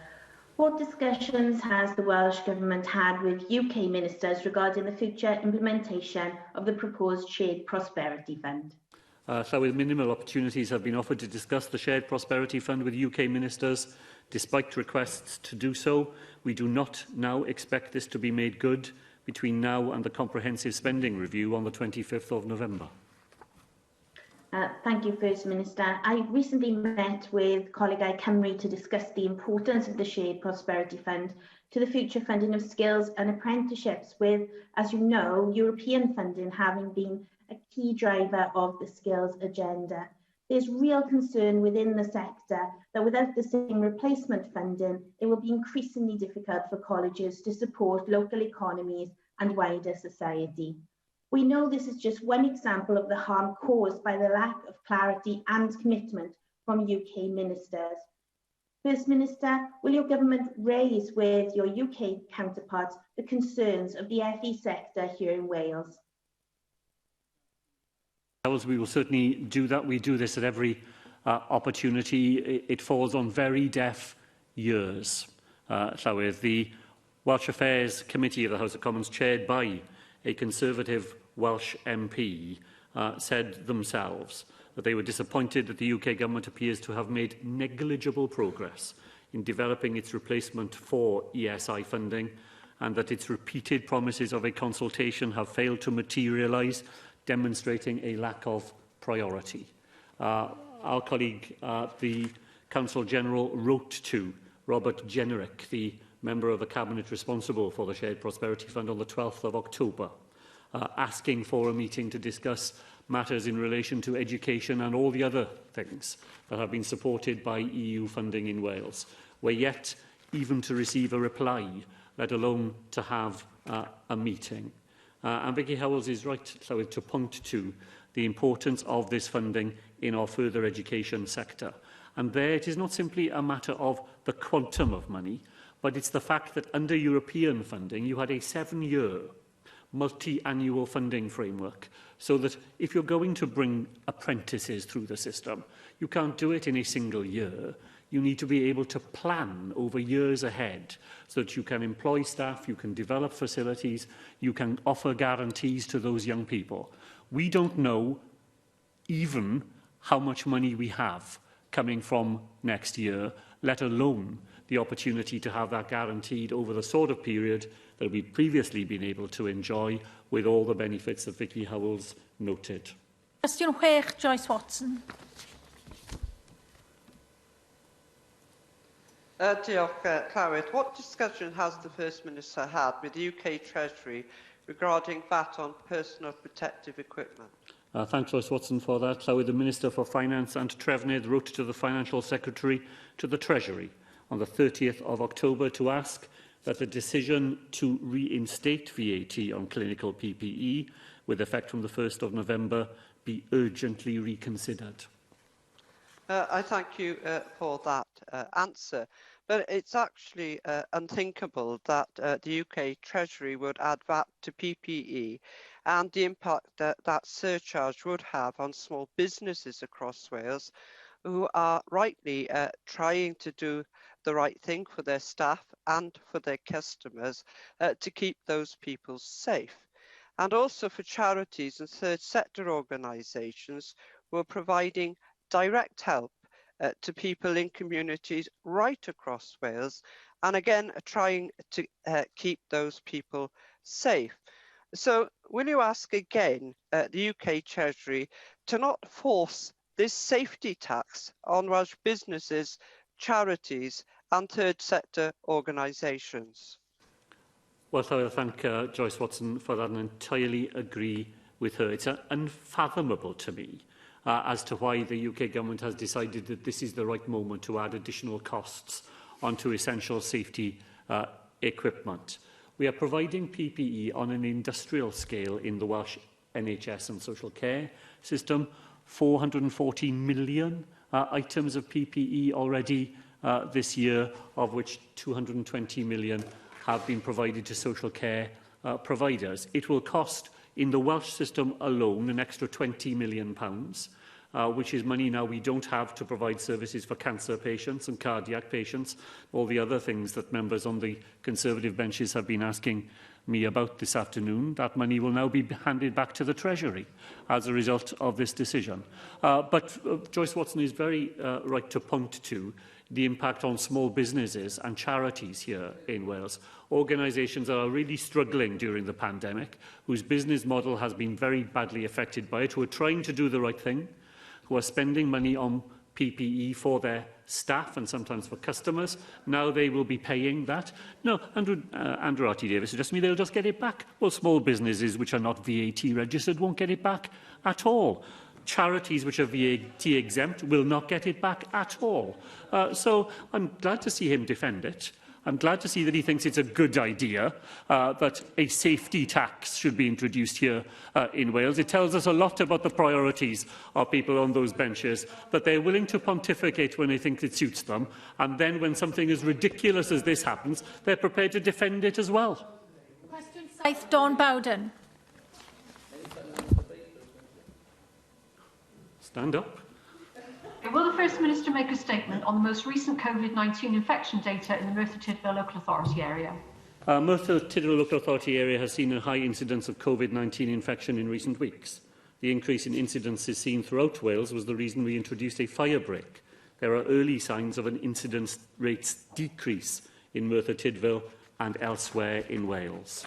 What discussions has the Welsh Government had with UK ministers regarding the future implementation of the proposed Shared Prosperity Fund? With minimal opportunities have been offered to discuss the Shared Prosperity Fund with UK ministers. Despite requests to do so, we do not now expect this to be made good between now and the comprehensive spending review on the 25th of November. Thank you, First Minister. I recently met with Colegau Cymru to discuss the importance of the Shared Prosperity Fund to the future funding of skills and apprenticeships, with, as you know, European funding having been a key driver of the skills agenda. There's real concern within the sector that without the same replacement funding, it will be increasingly difficult for colleges to support local economies and wider society. We know this is just one example of the harm caused by the lack of clarity and commitment from UK ministers. First Minister, will your government raise with your UK counterparts the concerns of the FE sector here in Wales? We will certainly do that. We do this at every opportunity. It falls on very deaf ears. Llywydd, the Welsh Affairs Committee of the House of Commons, chaired by a Conservative Welsh MP, said themselves that they were disappointed that the UK government appears to have made negligible progress in developing its replacement for ESI funding, and that its repeated promises of a consultation have failed to materialise, demonstrating a lack of priority. Our colleague, the Counsel General, wrote to Robert Jenrick, the member of the Cabinet responsible for the Shared Prosperity Fund, on the 12th of October, asking for a meeting to discuss matters in relation to education and all the other things that have been supported by EU funding in Wales. We're yet even to receive a reply, let alone to have a meeting. And Vicky Howells is right to point to the importance of this funding in our further education sector. And there it is not simply a matter of the quantum of money, but it's the fact that under European funding you had a 7-year multi-annual funding framework, so that if you're going to bring apprentices through the system, you can't do it in a single year. You need to be able to plan over years ahead so that you can employ staff, you can develop facilities, you can offer guarantees to those young people. We don't know even how much money we have coming from next year, let alone the opportunity to have that guaranteed over the sort of period that we've previously been able to enjoy, with all the benefits that Vicky Howells noted. Cwestiwn 6, Joyce Watson. Diolch, Clywyd. What discussion has the First Minister had with the UK Treasury regarding VAT on personal protective equipment? Thanks, Joyce Watson, for that. Llywydd, the Minister for Finance and Trefnydd wrote to the Financial Secretary to the Treasury on the 30th of October to ask that the decision to reinstate VAT on clinical PPE with effect from the 1st of November be urgently reconsidered. I thank you for that answer. But it's actually unthinkable that the UK Treasury would add VAT to PPE, and the impact that that surcharge would have on small businesses across Wales, who are rightly trying to do the right thing for their staff and for their customers to keep those people safe. And also for charities and third sector organisations who are providing direct help to people in communities right across Wales, and again trying to keep those people safe. So will you ask again the UK Treasury to not force this safety tax on Welsh businesses, charities and third sector organisations? Well, I thank Joyce Watson for that and entirely agree with her. It's unfathomable to me as to why the UK government has decided that this is the right moment to add additional costs onto essential safety equipment. We are providing PPE on an industrial scale in the Welsh NHS and social care system. 414 million items of PPE already this year, of which 220 million have been provided to social care providers. It will cost, in the Welsh system alone, an extra £20 million, which is money now we don't have to provide services for cancer patients and cardiac patients, all the other things that members on the Conservative benches have been asking me about this afternoon. That money will now be handed back to the Treasury as a result of this decision. But Joyce Watson is very right to point to the impact on small businesses and charities here in Wales. Organisations that are really struggling during the pandemic, whose business model has been very badly affected by it, who are trying to do the right thing, who are spending money on PPE for their staff and sometimes for customers. Now they will be paying that. No, Andrew R.T. Davis suggests to me they'll just get it back. Well, small businesses which are not VAT registered won't get it back at all. Charities which are VAT exempt will not get it back at all. So I'm glad to see him defend it. I'm glad to see that he thinks it's a good idea that a safety tax should be introduced here in Wales. It tells us a lot about the priorities of people on those benches, that they're willing to pontificate when they think it suits them, and then when something as ridiculous as this happens, they're prepared to defend it as well. Question 7, Dawn Bowden. Stand up. Will the First Minister make a statement on the most recent COVID-19 infection data in the Merthyr Tydfil local authority area? Merthyr Tydfil local authority area has seen a high incidence of COVID-19 infection in recent weeks. The increase in incidences seen throughout Wales was the reason we introduced a fire break. There are early signs of an incidence rates decrease in Merthyr Tydfil and elsewhere in Wales.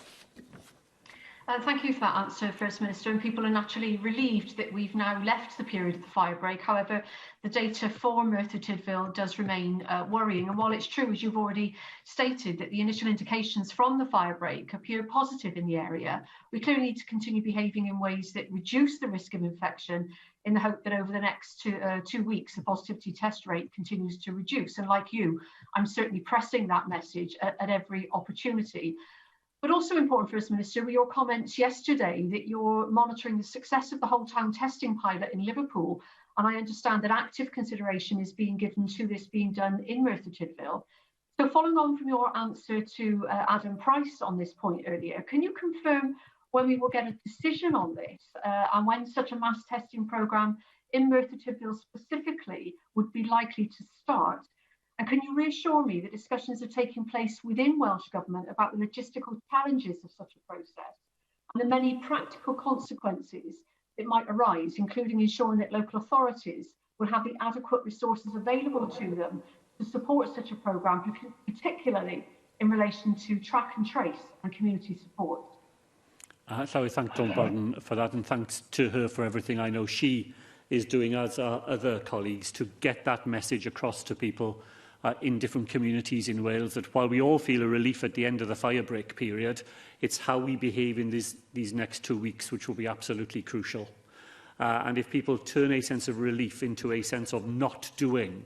Thank you for that answer, First Minister. And people are naturally relieved that we've now left the period of the fire break. However, the data for Merthyr Tydfil does remain worrying. And while it's true, as you've already stated, that the initial indications from the fire break appear positive in the area, we clearly need to continue behaving in ways that reduce the risk of infection, in the hope that over the next 2 weeks, the positivity test rate continues to reduce. And like you, I'm certainly pressing that message at every opportunity. But also important, First Minister, were your comments yesterday that you're monitoring the success of the whole town testing pilot in Liverpool. And I understand that active consideration is being given to this being done in Merthyr Tydfil. So following on from your answer to Adam Price on this point earlier, can you confirm when we will get a decision on this and when such a mass testing programme in Merthyr Tydfil specifically would be likely to start? And can you reassure me that discussions are taking place within Welsh Government about the logistical challenges of such a process and the many practical consequences that might arise, including ensuring that local authorities will have the adequate resources available to them to support such a programme, particularly in relation to track and trace and community support? So I thank Dawn Bowden for that, and thanks to her for everything I know she is doing, as are other colleagues, to get that message across to people in different communities in Wales, that while we all feel a relief at the end of the fire break period, it's how we behave in these next 2 weeks which will be absolutely crucial. And if people turn a sense of relief into a sense of not doing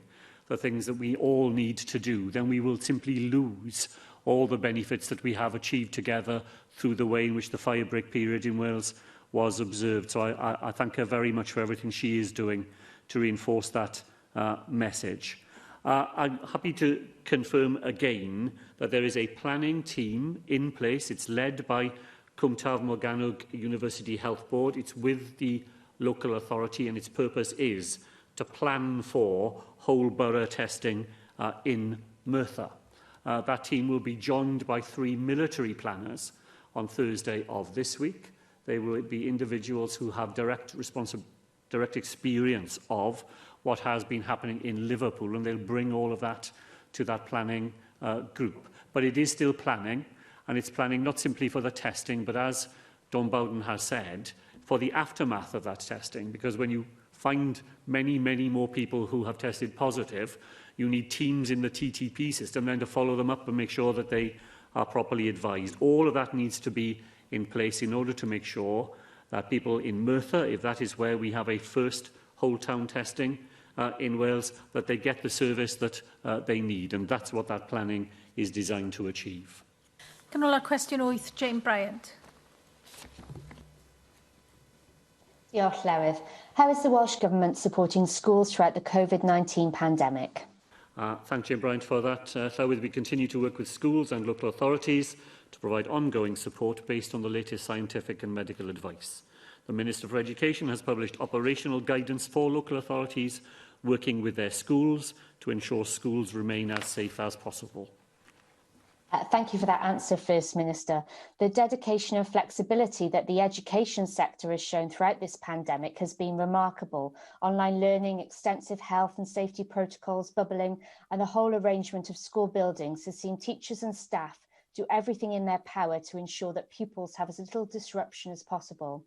the things that we all need to do, then we will simply lose all the benefits that we have achieved together through the way in which the fire break period in Wales was observed. So I thank her very much for everything she is doing to reinforce that message. I'm happy to confirm again that there is a planning team in place. It's led by Cwmtaf Morgannwg University Health Board. It's with the local authority, and its purpose is to plan for whole borough testing in Merthyr. That team will be joined by 3 military planners on Thursday of this week. They will be individuals who have direct experience of what has been happening in Liverpool, and they'll bring all of that to that planning group. But it is still planning, and it's planning not simply for the testing, but as Dawn Bowden has said, for the aftermath of that testing, because when you find many, many more people who have tested positive, you need teams in the TTP system then to follow them up and make sure that they are properly advised. All of that needs to be in place in order to make sure that people in Merthyr, if that is where we have a first whole town testing in Wales, that they get the service that they need, and that's what that planning is designed to achieve. Cynnig cwestiwn 8, Jane Bryant. Diolch, Llywydd. How is the Welsh Government supporting schools throughout the COVID-19 pandemic? Thank Jane Bryant for that. Llywydd, we continue to work with schools and local authorities to provide ongoing support based on the latest scientific and medical advice. The Minister for Education has published operational guidance for local authorities working with their schools to ensure schools remain as safe as possible. Thank you for that answer, First Minister. The dedication and flexibility that the education sector has shown throughout this pandemic has been remarkable. Online learning, extensive health and safety protocols, bubbling, and the whole arrangement of school buildings has seen teachers and staff do everything in their power to ensure that pupils have as little disruption as possible.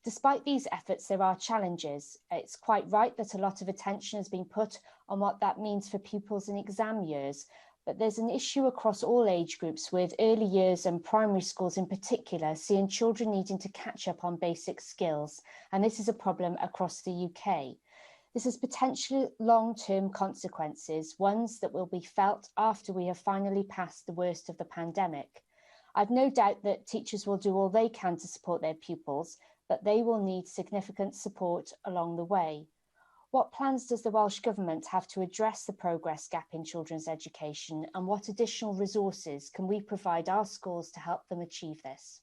Despite these efforts, there are challenges. It's quite right that a lot of attention has been put on what that means for pupils in exam years, but there's an issue across all age groups, with early years and primary schools in particular seeing children needing to catch up on basic skills, and this is a problem across the UK. This has potentially long-term consequences, ones that will be felt after we have finally passed the worst of the pandemic. I've no doubt that teachers will do all they can to support their pupils, but they will need significant support along the way. What plans does the Welsh Government have to address the progress gap in children's education, and what additional resources can we provide our schools to help them achieve this?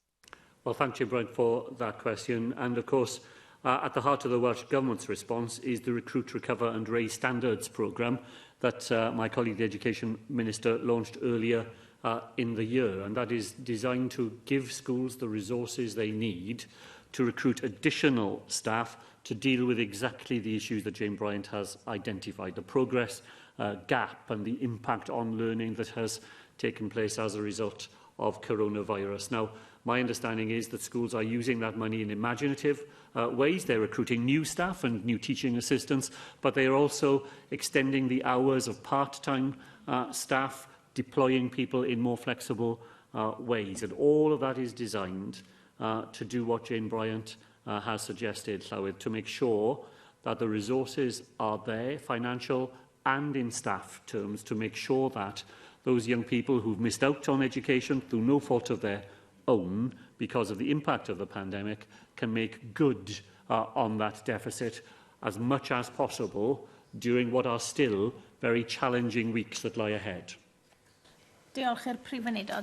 Well, thank you, Brian, for that question. And of course, at the heart of the Welsh Government's response is the Recruit, Recover and Raise Standards programme that my colleague, the Education Minister, launched earlier in the year. And that is designed to give schools the resources they need to recruit additional staff to deal with exactly the issues that Jane Bryant has identified, the progress gap and the impact on learning that has taken place as a result of coronavirus. Now, my understanding is that schools are using that money in imaginative ways. They're recruiting new staff and new teaching assistants, but they are also extending the hours of part-time staff, deploying people in more flexible ways. And all of that is designed to do what Jane Bryant has suggested, Llywydd, to make sure that the resources are there, financial and in staff terms, to make sure that those young people who've missed out on education through no fault of their own because of the impact of the pandemic can make good on that deficit as much as possible during what are still very challenging weeks that lie ahead. Diolch i'r Prif Weinidog.